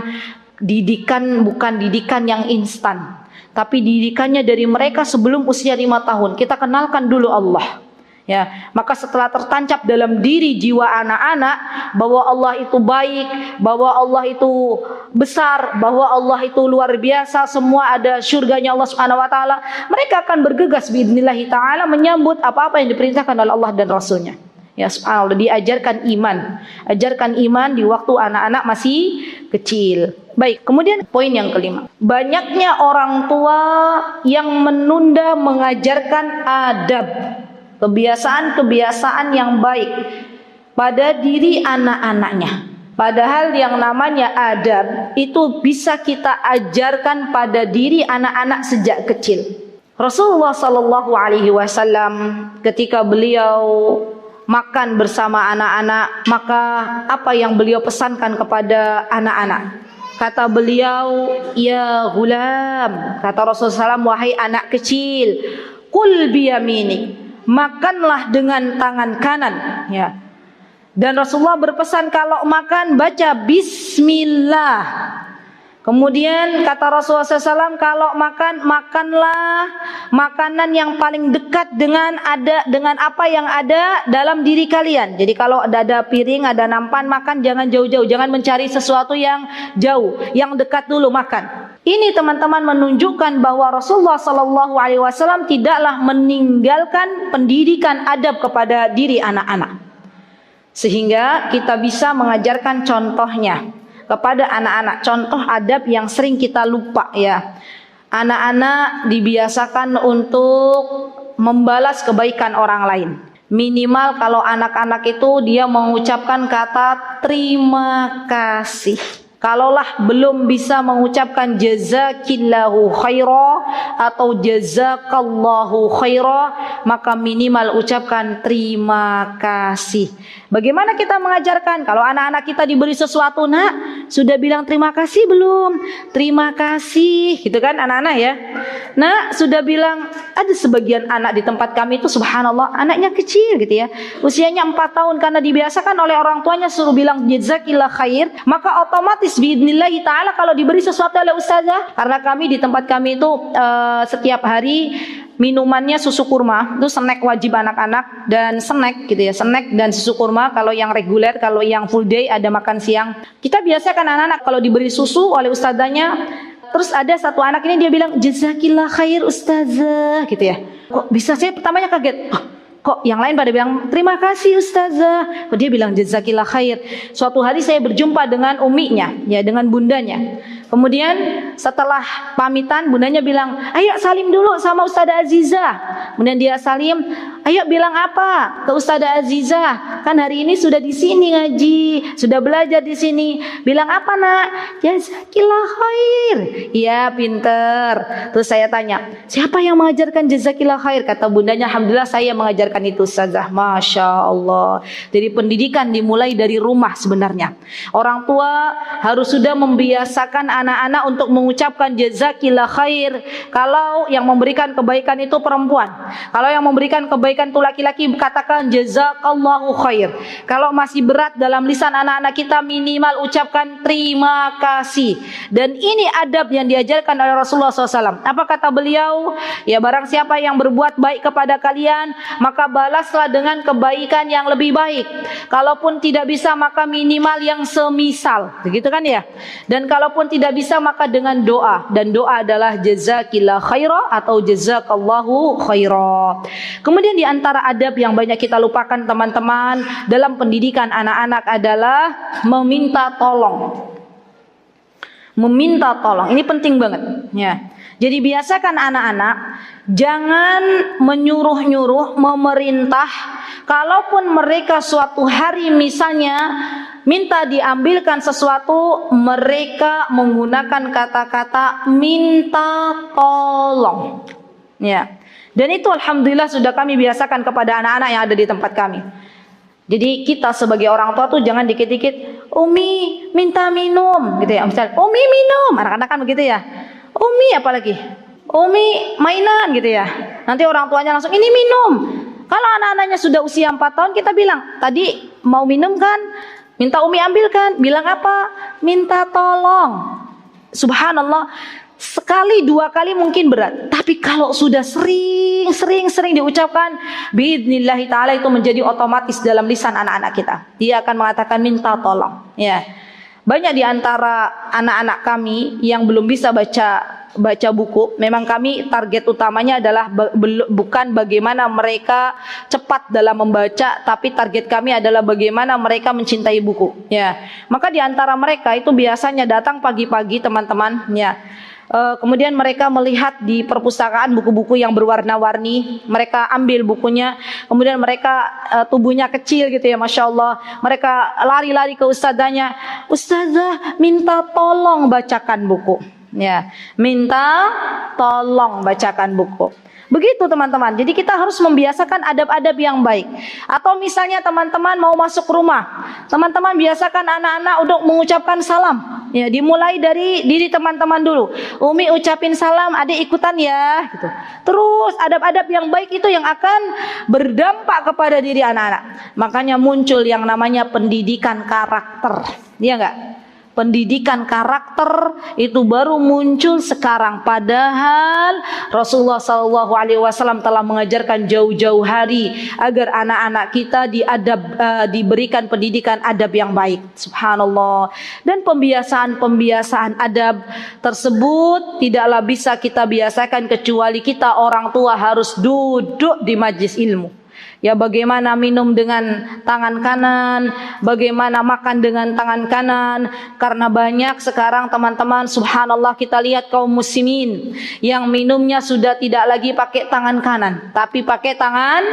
didikan bukan didikan yang instan, tapi didikannya dari mereka sebelum usia 5 tahun. Kita kenalkan dulu Allah. Ya, maka setelah tertancap dalam diri jiwa anak-anak bahwa Allah itu baik, bahwa Allah itu besar, bahwa Allah itu luar biasa, semua ada surganya Allah Subhanahu wa taala, mereka akan bergegas biidznillah taala menyambut apa-apa yang diperintahkan oleh Allah dan Rasulnya. Ya, subhanallah, diajarkan iman. Ajarkan iman di waktu anak-anak masih kecil. Baik, kemudian poin yang kelima. Banyaknya orang tua yang menunda mengajarkan adab, kebiasaan-kebiasaan yang baik pada diri anak-anaknya. Padahal yang namanya adab itu bisa kita ajarkan pada diri anak-anak sejak kecil. Rasulullah sallallahu alaihi wasallam ketika beliau makan bersama anak-anak, maka apa yang beliau pesankan kepada anak-anak? Kata beliau, "Ya gulam," kata Rasulullah SAW, "wahai anak kecil, kul biyaminik," makanlah dengan tangan kanan, ya. Dan Rasulullah berpesan kalau makan baca bismillah. Kemudian kata Rasulullah SAW, kalau makan, makanlah makanan yang paling dekat dengan apa yang ada dalam diri kalian. Jadi kalau ada piring, ada nampan, makan jangan jauh-jauh, jangan mencari sesuatu yang jauh, yang dekat dulu makan. Ini teman-teman menunjukkan bahwa Rasulullah SAW tidaklah meninggalkan pendidikan adab kepada diri anak-anak, sehingga kita bisa mengajarkan contohnya kepada anak-anak, contoh adab yang sering kita lupa ya. Anak-anak dibiasakan untuk membalas kebaikan orang lain. Minimal kalau anak-anak itu dia mengucapkan kata terima kasih. Kalaulah belum bisa mengucapkan jazakillahu khaira atau jazakallahu khaira, maka minimal ucapkan terima kasih. Bagaimana kita mengajarkan? Kalau anak-anak kita diberi sesuatu, nak, sudah bilang terima kasih belum? Terima kasih, gitu kan anak-anak ya. Nak, sudah bilang, ada sebagian anak di tempat kami itu subhanallah, anaknya kecil gitu ya. Usianya 4 tahun, karena dibiasakan oleh orang tuanya suruh bilang jazakillah khair, maka otomatis biidnillahi ta'ala kalau diberi sesuatu oleh ustazah, karena kami di tempat kami itu setiap hari minumannya susu kurma, itu snack wajib anak-anak, dan snack gitu ya, snack dan susu kurma kalau yang reguler. Kalau yang full day ada makan siang. Kita biasakan anak-anak kalau diberi susu oleh ustazahnya, terus ada satu anak ini dia bilang jazakillah khair ustazah gitu ya. Kok bisa? Saya pertamanya kaget, kok yang lain pada bilang terima kasih ustazah, kok dia bilang jazakillah khair. Suatu hari saya berjumpa dengan uminya, ya dengan bundanya. Kemudian setelah pamitan, bundanya bilang, ayo salim dulu sama Ustazah Azizah. Kemudian dia salim, ayo bilang apa ke Ustazah Azizah? Kan hari ini sudah di sini ngaji, sudah belajar di sini. Bilang apa nak? Jazakillah khair. Iya pinter. Terus saya tanya, siapa yang mengajarkan jazakillah khair? Kata bundanya, alhamdulillah saya mengajarkan itu Ustazah. Masya Allah. Jadi pendidikan dimulai dari rumah sebenarnya. Orang tua harus sudah membiasakan anak-anak untuk mengucapkan jazakillah khair. Kalau yang memberikan kebaikan itu perempuan, kalau yang memberikan kebaikan itu laki-laki, katakan jazakallahu khair. Kalau masih berat dalam lisan anak-anak kita, minimal ucapkan terima kasih. Dan ini adab yang diajarkan oleh Rasulullah SAW. Apa kata beliau? Ya, barang siapa yang berbuat baik kepada kalian, maka balaslah dengan kebaikan yang lebih baik. Kalaupun tidak bisa, maka minimal yang semisal, begitu kan ya. Dan kalaupun tidak bisa, maka dengan doa. Dan doa adalah jazakillah khaira atau jazakallahu khaira. Kemudian di antara adab yang banyak kita lupakan teman-teman dalam pendidikan anak-anak adalah meminta tolong. Meminta tolong, ini penting banget ya. Jadi biasakan anak-anak jangan menyuruh-nyuruh, memerintah. Kalaupun mereka suatu hari misalnya minta diambilkan sesuatu, mereka menggunakan kata-kata minta tolong. Ya. Dan itu alhamdulillah sudah kami biasakan kepada anak-anak yang ada di tempat kami. Jadi kita sebagai orang tua tuh jangan dikit-dikit, Umi minta minum gitu ya. Misal, Umi minum, anak-anak kan begitu ya. Umi apalagi, Umi mainan gitu ya. Nanti orang tuanya langsung ini minum. Kalau anak-anaknya sudah usia 4 tahun, kita bilang, tadi mau minum kan, minta Umi ambilkan. Bilang apa? Minta tolong. Subhanallah, sekali 2 kali mungkin berat, tapi kalau sudah sering diucapkan, biidnillahi ta'ala itu menjadi otomatis dalam lisan anak-anak kita. Dia akan mengatakan minta tolong ya. Banyak di antara anak-anak kami yang belum bisa baca buku. Memang kami target utamanya adalah bukan bagaimana mereka cepat dalam membaca, tapi target kami adalah bagaimana mereka mencintai buku ya. Maka di antara mereka itu biasanya datang pagi-pagi teman-teman ya. Kemudian mereka melihat di perpustakaan buku-buku yang berwarna-warni, mereka ambil bukunya, kemudian mereka tubuhnya kecil gitu ya, Masya Allah, mereka lari-lari ke ustazahnya, Ustazah minta tolong bacakan buku ya, minta tolong bacakan buku. Begitu teman-teman. Jadi kita harus membiasakan adab-adab yang baik. Atau misalnya teman-teman mau masuk rumah, teman-teman biasakan anak-anak untuk mengucapkan salam. Ya, dimulai dari diri teman-teman dulu. Umi ucapin salam, adik ikutan ya. Gitu. Terus adab-adab yang baik itu yang akan berdampak kepada diri anak-anak. Makanya muncul yang namanya pendidikan karakter. Iya enggak? Pendidikan karakter itu baru muncul sekarang, padahal Rasulullah SAW telah mengajarkan jauh-jauh hari agar anak-anak kita diberikan pendidikan adab yang baik. Subhanallah. Dan pembiasaan adab tersebut tidaklah bisa kita biasakan kecuali kita orang tua harus duduk di majlis ilmu. Ya, bagaimana minum dengan tangan kanan, bagaimana makan dengan tangan kanan. Karena banyak sekarang teman-teman, subhanallah, kita lihat kaum muslimin yang minumnya sudah tidak lagi pakai tangan kanan, tapi pakai tangan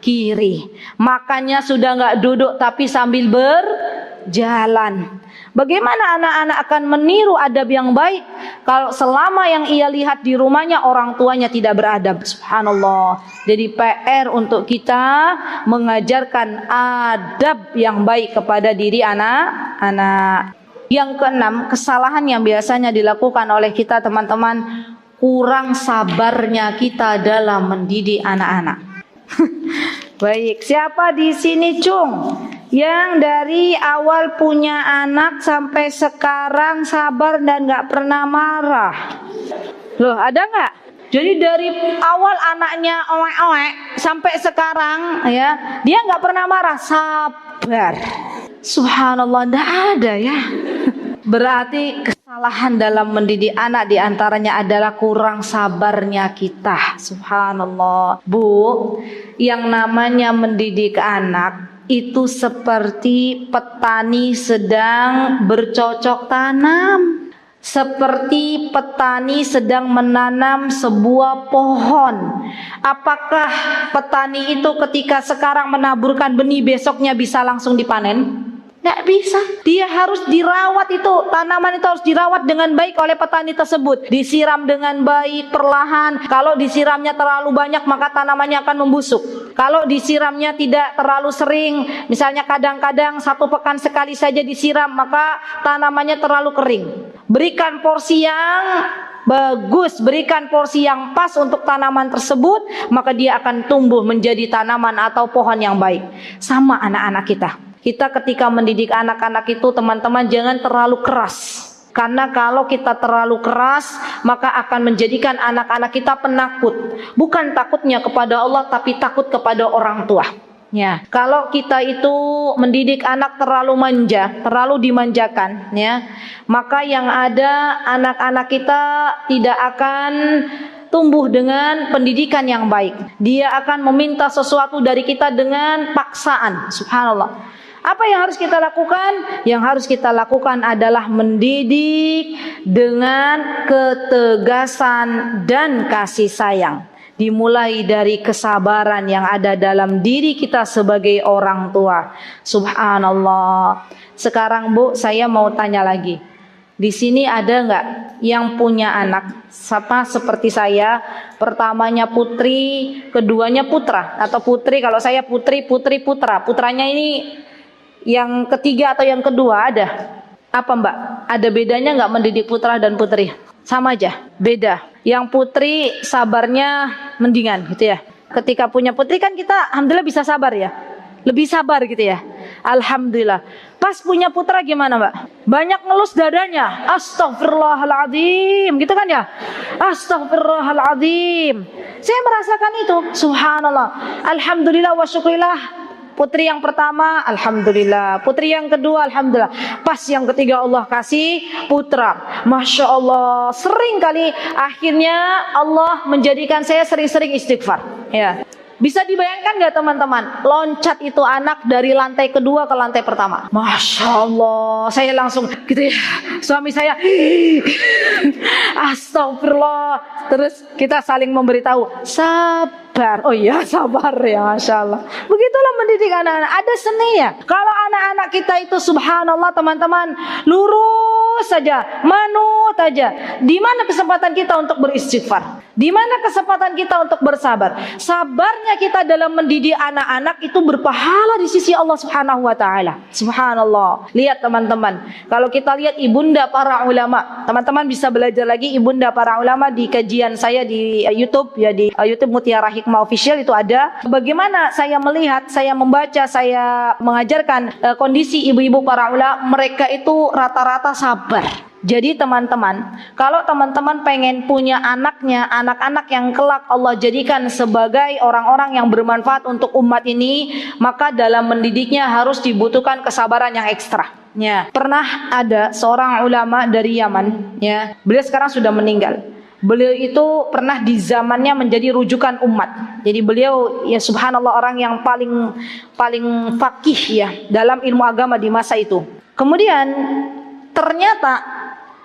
kiri. Makannya sudah nggak duduk tapi sambil berjalan. Bagaimana anak-anak akan meniru adab yang baik kalau selama yang ia lihat di rumahnya orang tuanya tidak beradab? Subhanallah. Jadi PR untuk kita mengajarkan adab yang baik kepada diri anak-anak. Yang keenam, kesalahan yang biasanya dilakukan oleh kita teman-teman, kurang sabarnya kita dalam mendidik anak-anak. Baik, siapa di sini Cung yang dari awal punya anak sampai sekarang sabar dan gak pernah marah? Loh, ada gak? Jadi dari awal anaknya oek-oek sampai sekarang ya, dia gak pernah marah, sabar. Subhanallah, gak ada ya. Berarti kesalahan dalam mendidik anak diantaranya adalah kurang sabarnya kita. Subhanallah. Bu, yang namanya mendidik anak itu seperti petani sedang bercocok tanam. seperti petani sedang menanam sebuah pohon. Apakah petani itu ketika sekarang menaburkan benih besoknya bisa langsung dipanen? Nggak bisa. Dia harus dirawat, itu tanaman itu harus dirawat dengan baik oleh petani tersebut. Disiram dengan baik, perlahan. Kalau disiramnya terlalu banyak maka tanamannya akan membusuk. Kalau disiramnya tidak terlalu sering, misalnya kadang-kadang 1 pekan sekali saja disiram, maka tanamannya terlalu kering. Berikan porsi yang bagus, berikan porsi yang pas untuk tanaman tersebut, maka dia akan tumbuh menjadi tanaman atau pohon yang baik. Sama anak-anak kita. Kita ketika mendidik anak-anak itu, teman-teman, jangan terlalu keras. Karena kalau kita terlalu keras, maka akan menjadikan anak-anak kita penakut. Bukan takutnya kepada Allah, tapi takut kepada orang tua. Ya, kalau kita itu mendidik anak terlalu manja, terlalu dimanjakan, ya, maka yang ada anak-anak kita tidak akan tumbuh dengan pendidikan yang baik. Dia akan meminta sesuatu dari kita dengan paksaan. Subhanallah. Apa yang harus kita lakukan? Yang harus kita lakukan adalah mendidik dengan ketegasan dan kasih sayang. Dimulai dari kesabaran yang ada dalam diri kita sebagai orang tua. Subhanallah. Sekarang Bu, saya mau tanya lagi. Di sini ada nggak yang punya anak sama seperti saya? Pertamanya putri, keduanya putra atau putri. Kalau saya putri, putra. Putranya ini yang ketiga atau yang kedua ada. Apa Mbak? Ada bedanya nggak mendidik putra dan putri? Sama aja, beda. Yang putri sabarnya mendingan gitu ya. Ketika punya putri kan kita alhamdulillah bisa sabar ya. Lebih sabar gitu ya. Alhamdulillah. Pas punya putra gimana Mbak? Banyak ngelus dadanya. Astaghfirullahaladzim. Gitu kan ya? Astaghfirullahaladzim. Saya merasakan itu. Subhanallah. Alhamdulillah wa syukurillah. Putri yang pertama, alhamdulillah. Putri yang kedua, alhamdulillah. Pas yang ketiga Allah kasih putra. Masya Allah. Sering kali akhirnya Allah menjadikan saya sering-sering istighfar. Ya. Bisa dibayangkan gak teman-teman? Loncat itu anak dari lantai kedua ke lantai pertama. Masya Allah. Saya langsung gitu ya. Suami saya astagfirullah. Terus kita saling memberitahu, sabar. Oh iya, sabar ya, Masya Allah. Begitulah mendidik anak-anak. Ada seninya. Kalau anak-anak kita itu subhanallah teman-teman, lurus saja, manut saja. Di mana kesempatan kita untuk beristighfar? Di mana kesempatan kita untuk bersabar? Sabarnya kita dalam mendidik anak-anak itu berpahala di sisi Allah Subhanahu wa taala. Subhanallah. Lihat teman-teman, kalau kita lihat ibunda para ulama, teman-teman bisa belajar lagi ibunda para ulama di kajian saya di YouTube ya, di YouTube Mutiara Hikmah Official itu ada. Bagaimana saya melihat, saya membaca, saya mengajarkan kondisi ibu-ibu para ulama, mereka itu rata-rata sabar. Jadi teman-teman, kalau teman-teman pengen punya anaknya, anak-anak yang kelak Allah jadikan sebagai orang-orang yang bermanfaat untuk umat ini, maka dalam mendidiknya harus dibutuhkan kesabaran yang ekstra. Ya, pernah ada seorang ulama dari Yaman, ya, beliau sekarang sudah meninggal. Beliau itu pernah di zamannya menjadi rujukan umat. Jadi beliau ya subhanallah orang yang paling faqih ya dalam ilmu agama di masa itu. Kemudian ternyata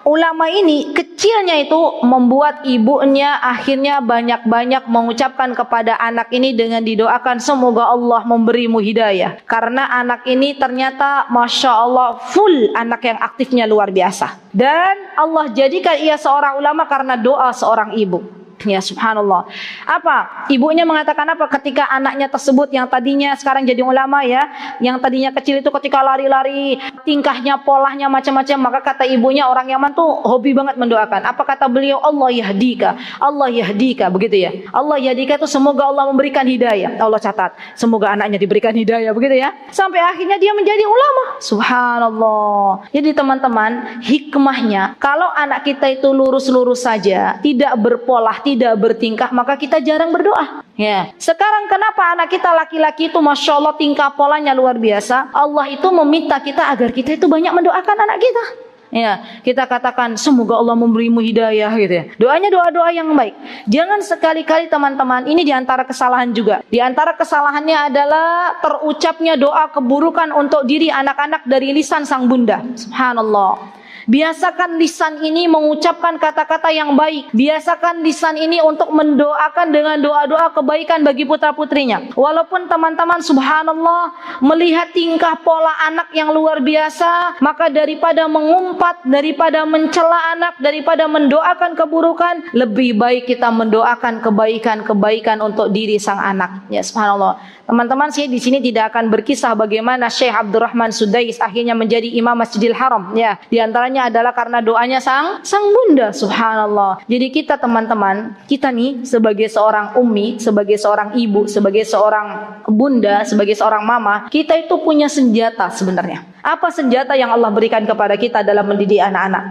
ulama ini kecilnya itu membuat ibunya akhirnya banyak-banyak mengucapkan kepada anak ini dengan didoakan semoga Allah memberimu hidayah. Karena anak ini ternyata Masya Allah full anak yang aktifnya luar biasa. Dan Allah jadikan ia seorang ulama karena doa seorang ibu. Ya subhanallah. Apa? Ibunya mengatakan apa ketika anaknya tersebut yang tadinya sekarang jadi ulama ya, yang tadinya kecil itu ketika lari-lari, tingkahnya, polahnya macam-macam, maka kata ibunya orang Yaman tuh hobi banget mendoakan. Apa kata beliau? Allah yahdika, Allah yahdika, begitu ya. Allah yahdika itu semoga Allah memberikan hidayah. Allah catat, semoga anaknya diberikan hidayah, begitu ya. Sampai akhirnya dia menjadi ulama. Subhanallah. Jadi teman-teman, hikmahnya kalau anak kita itu lurus-lurus saja, tidak berpolah, tidak bertingkah, maka kita jarang berdoa. Ya. Sekarang kenapa anak kita laki-laki itu Masya Allah tingkah polanya luar biasa? Allah itu meminta kita agar kita itu banyak mendoakan anak kita. Ya, kita katakan semoga Allah memberimu hidayah gitu ya. Doanya doa-doa yang baik. Jangan sekali-kali teman-teman, ini diantara kesalahan juga. Diantara kesalahannya adalah terucapnya doa keburukan untuk diri anak-anak dari lisan sang bunda. Subhanallah. Biasakan lisan ini mengucapkan kata-kata yang baik. Biasakan lisan ini untuk mendoakan dengan doa-doa kebaikan bagi putra-putrinya. Walaupun teman-teman subhanallah melihat tingkah pola anak yang luar biasa, maka daripada mengumpat, daripada mencela anak, daripada mendoakan keburukan, lebih baik kita mendoakan kebaikan-kebaikan untuk diri sang anak. Ya subhanallah. Teman-teman, saya di sini tidak akan berkisah bagaimana Syekh Abdurrahman Sudais akhirnya menjadi imam Masjidil Haram. Ya, di antaranya adalah karena doanya sang bunda, subhanallah. Jadi kita teman-teman, kita nih sebagai seorang ummi, sebagai seorang ibu, sebagai seorang bunda, sebagai seorang mama, kita itu punya senjata sebenarnya. Apa senjata yang Allah berikan kepada kita dalam mendidik anak-anak?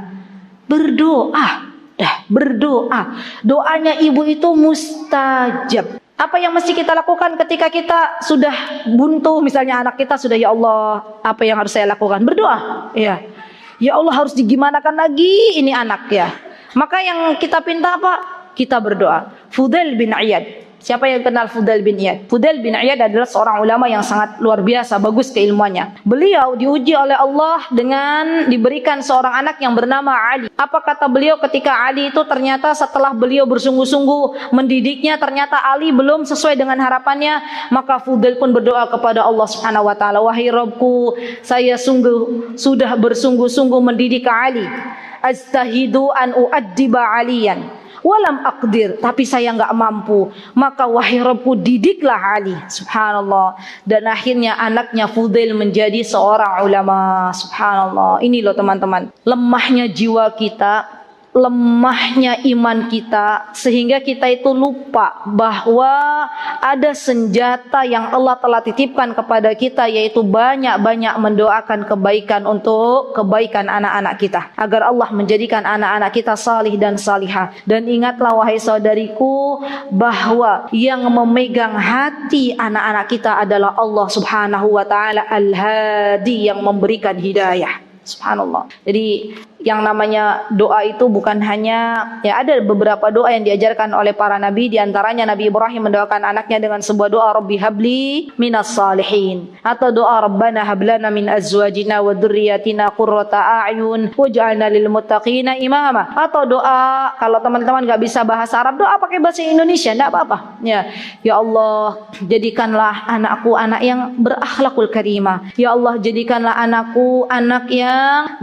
Berdoa. Berdoa. Doanya ibu itu mustajab. Apa yang mesti kita lakukan ketika kita sudah buntu, misalnya anak kita sudah, ya Allah, apa yang harus saya lakukan? Berdoa. Ya. Ya Allah, harus digimanakan lagi ini anak ya. Maka yang kita pinta apa? Kita berdoa. Fudail bin Iyad. Siapa yang kenal Fudail bin Iyad? Fudail bin Iyad adalah seorang ulama yang sangat luar biasa, bagus keilmuannya. Beliau diuji oleh Allah dengan diberikan seorang anak yang bernama Ali. Apa kata beliau ketika Ali itu ternyata setelah beliau bersungguh-sungguh mendidiknya, ternyata Ali belum sesuai dengan harapannya, maka Fudail pun berdoa kepada Allah Subhanahu wa taala, wahai Rabbku, saya sudah bersungguh-sungguh mendidik Ali. Astahidu an uaddiba aliyan. Walam aqdir, tapi saya enggak mampu. Maka wahai Rabbku, didiklah Ali. Subhanallah. Dan akhirnya anaknya Fudail menjadi seorang ulama. Subhanallah. Ini loh teman-teman, lemahnya jiwa kita, lemahnya iman kita, sehingga kita itu lupa bahwa ada senjata yang Allah telah titipkan kepada kita, yaitu banyak-banyak mendoakan kebaikan untuk kebaikan anak-anak kita, agar Allah menjadikan anak-anak kita salih dan salihah. Dan ingatlah wahai saudariku, bahwa yang memegang hati anak-anak kita adalah Allah Subhanahu wa taala Al-Hadi, yang memberikan hidayah. Subhanallah. Jadi yang namanya doa itu bukan hanya, ya ada beberapa doa yang diajarkan oleh para nabi. Di antaranya Nabi Ibrahim mendoakan anaknya dengan sebuah doa, Rabbi habli minas salihin, atau doa Rabbana hablana min azwajina wa dzurriyyatina qurrata a'yun waj'alna lil muttaqina imama. Atau doa, kalau teman-teman enggak bisa bahasa Arab, doa pakai bahasa Indonesia enggak apa-apa. Ya Allah, jadikanlah anakku anak yang berakhlakul karimah. Ya Allah, jadikanlah anakku anak yang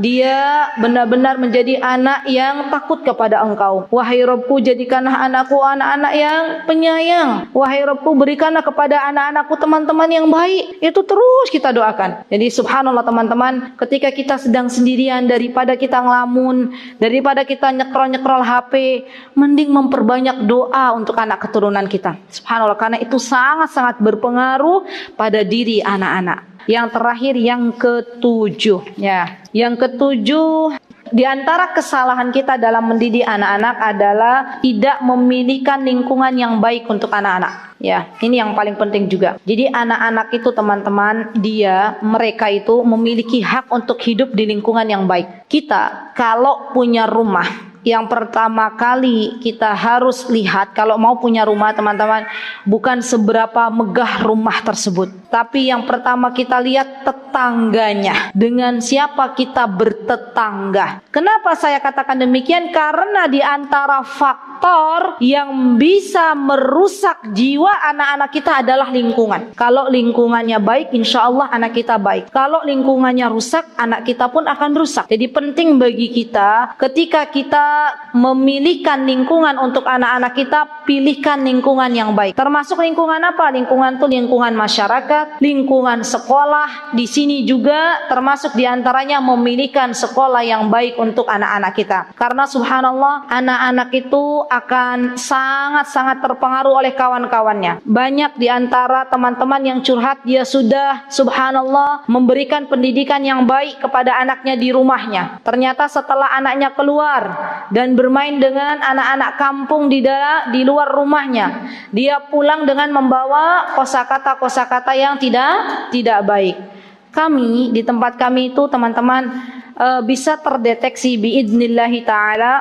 dia benar-benar menjadi anak yang takut kepada Engkau. Wahai Rabbku, jadikanlah anakku anak-anak yang penyayang. Wahai Rabbku, berikanlah kepada anak-anakku teman-teman yang baik. Itu terus kita doakan. Jadi subhanallah teman-teman, ketika kita sedang sendirian, daripada kita ngelamun, daripada kita nyekrol-nyekrol HP, mending memperbanyak doa untuk anak keturunan kita. Subhanallah, karena itu sangat-sangat berpengaruh pada diri anak-anak. Yang terakhir, yang ketujuh, ya. Yang ketujuh, di antara kesalahan kita dalam mendidik anak-anak adalah tidak memilihkan lingkungan yang baik untuk anak-anak. Ya, ini yang paling penting juga. Jadi anak-anak itu teman-teman, mereka itu memiliki hak untuk hidup di lingkungan yang baik. Kita kalau punya rumah, yang pertama kali kita harus lihat, kalau mau punya rumah teman-teman, bukan seberapa megah rumah tersebut, tapi yang pertama kita lihat tetangganya, dengan siapa kita bertetangga. Kenapa saya katakan demikian? Karena di antara faktor yang bisa merusak jiwa anak-anak kita adalah lingkungan. Kalau lingkungannya baik, insya Allah anak kita baik. Kalau lingkungannya rusak, anak kita pun akan rusak. Jadi penting bagi kita, ketika kita memilihkan lingkungan untuk anak-anak kita, pilihkan lingkungan yang baik. Termasuk lingkungan apa? Lingkungan itu lingkungan masyarakat, lingkungan sekolah. Di sini juga termasuk diantaranya memilihkan sekolah yang baik untuk anak-anak kita. Karena subhanallah, anak-anak itu akan sangat-sangat terpengaruh oleh kawan-kawannya. Banyak diantara teman-teman yang curhat, dia sudah subhanallah memberikan pendidikan yang baik kepada anaknya di rumahnya. Ternyata setelah anaknya keluar dan bermain dengan anak-anak kampung di luar rumahnya, dia pulang dengan membawa kosakata-kosakata yang tidak baik. Kami di tempat kami itu teman-teman bisa terdeteksi biidnillahi ta'ala.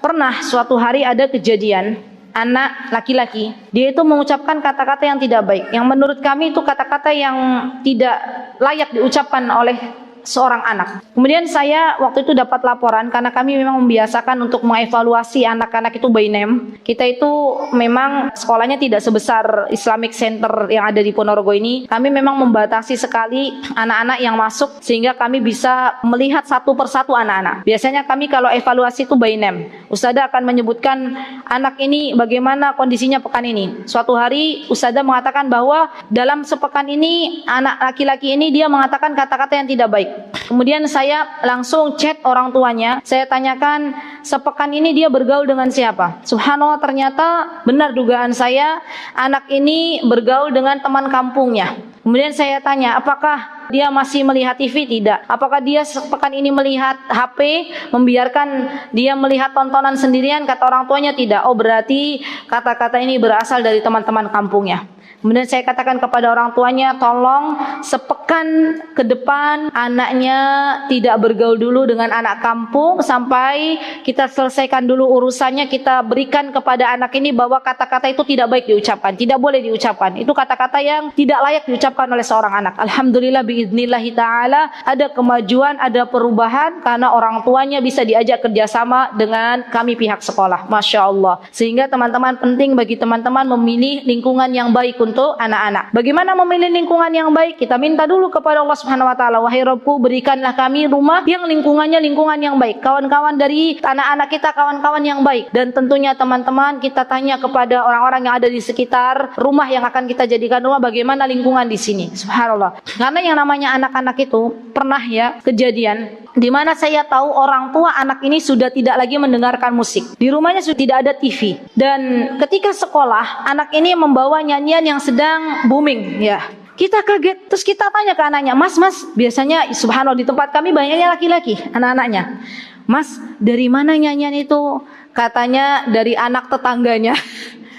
Pernah suatu hari ada kejadian anak laki-laki, dia itu mengucapkan kata-kata yang tidak baik, yang menurut kami itu kata-kata yang tidak layak diucapkan oleh seorang anak. Kemudian saya waktu itu dapat laporan karena kami memang membiasakan untuk mengevaluasi anak-anak itu by name. Kita itu memang sekolahnya tidak sebesar Islamic Center yang ada di Ponorogo ini. Kami memang membatasi sekali anak-anak yang masuk sehingga kami bisa melihat satu persatu anak-anak. Biasanya kami kalau evaluasi itu by name. Ustadzah akan menyebutkan anak ini bagaimana kondisinya pekan ini. Suatu hari Ustadzah mengatakan bahwa dalam sepekan ini anak laki-laki ini dia mengatakan kata-kata yang tidak baik. Kemudian saya langsung chat orang tuanya. Saya tanyakan sepekan ini dia bergaul dengan siapa. Subhanallah, ternyata benar dugaan saya, anak ini bergaul dengan teman kampungnya. Kemudian saya tanya, apakah dia masih melihat TV? Tidak. Apakah dia sepekan ini melihat HP, membiarkan dia melihat tontonan sendirian? Kata orang tuanya tidak. Oh, berarti kata-kata ini berasal dari teman-teman kampungnya. Kemudian saya katakan kepada orang tuanya, tolong sepekan ke depan anaknya tidak bergaul dulu dengan anak kampung sampai kita selesaikan dulu urusannya. Kita berikan kepada anak ini bahwa kata-kata itu tidak baik diucapkan, tidak boleh diucapkan. Itu kata-kata yang tidak layak diucapkan oleh seorang anak. Alhamdulillah biidznillahi ta'ala ada kemajuan, ada perubahan karena orang tuanya bisa diajak kerjasama dengan kami pihak sekolah. Masya Allah. Sehingga teman-teman, penting bagi teman-teman memilih lingkungan yang baik untuk anak-anak. Bagaimana memilih lingkungan yang baik? Kita minta dulu kepada Allah Subhanahu wa taala, wahai Rabbku, berikanlah kami rumah yang lingkungannya lingkungan yang baik. Kawan-kawan dari anak-anak kita, kawan-kawan yang baik. Dan tentunya teman-teman, kita tanya kepada orang-orang yang ada di sekitar rumah yang akan kita jadikan rumah, bagaimana lingkungan di sini. Subhanallah. Karena yang namanya anak-anak itu pernah ya kejadian di mana saya tahu orang tua anak ini sudah tidak lagi mendengarkan musik. Di rumahnya sudah tidak ada TV. Dan ketika sekolah, anak ini membawa nyanyian yang sedang booming, ya. Kita kaget, terus kita tanya ke anaknya, Mas, biasanya subhanallah di tempat kami banyaknya laki-laki, anak-anaknya. Mas, dari mana nyanyian itu? Katanya dari anak tetangganya.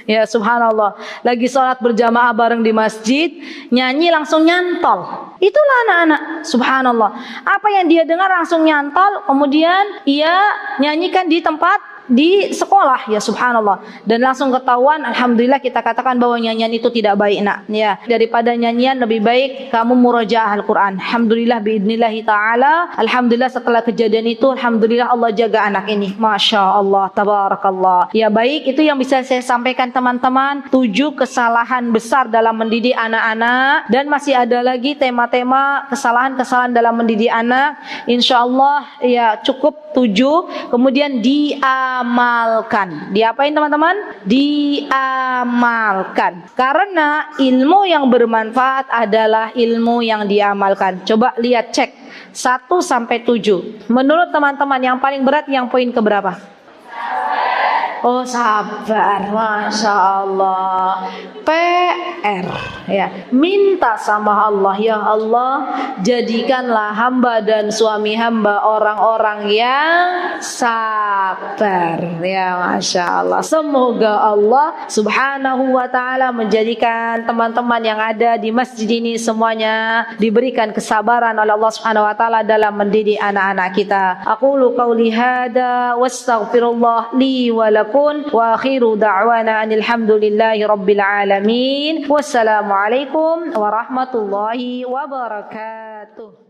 Ya subhanallah, lagi sholat berjamaah bareng di masjid, nyanyi langsung nyantol. Itulah anak-anak, subhanallah. Apa yang dia dengar langsung nyantol, kemudian ia nyanyikan di tempat di sekolah, ya subhanallah. Dan langsung ketahuan, alhamdulillah kita katakan bahwa nyanyian itu tidak baik, nak. Ya, daripada nyanyian lebih baik kamu murajaah Al-Quran. Alhamdulillah biidnillahi ta'ala. Alhamdulillah setelah kejadian itu, alhamdulillah Allah jaga anak ini. Masya Allah, tabarakallah. Ya baik, itu yang bisa saya sampaikan teman-teman. 7 kesalahan besar dalam mendidik anak-anak. Dan masih ada lagi tema-tema kesalahan-kesalahan dalam mendidik anak. Insya Allah ya cukup 7. Kemudian diamalkan. Diapain teman-teman? Diamalkan. Karena ilmu yang bermanfaat adalah ilmu yang diamalkan. Coba lihat, cek 1 sampai 7. Menurut teman-teman yang paling berat yang poin keberapa? Oh, sabar, Masya Allah. PR, ya, minta sama Allah, ya Allah, jadikanlah hamba dan suami hamba orang-orang yang sabar, ya Masya Allah. Semoga Allah Subhanahu wa ta'ala menjadikan teman-teman yang ada di masjid ini semuanya diberikan kesabaran oleh Allah Subhanahu wa ta'ala dalam mendidik anak-anak kita. Aqulu qawli hada wastaghfirullah li wa lakum. Wa akhiru da'wana alhamdulillahi rabbil alamin. Wassalamualaikum warahmatullahi wabarakatuh.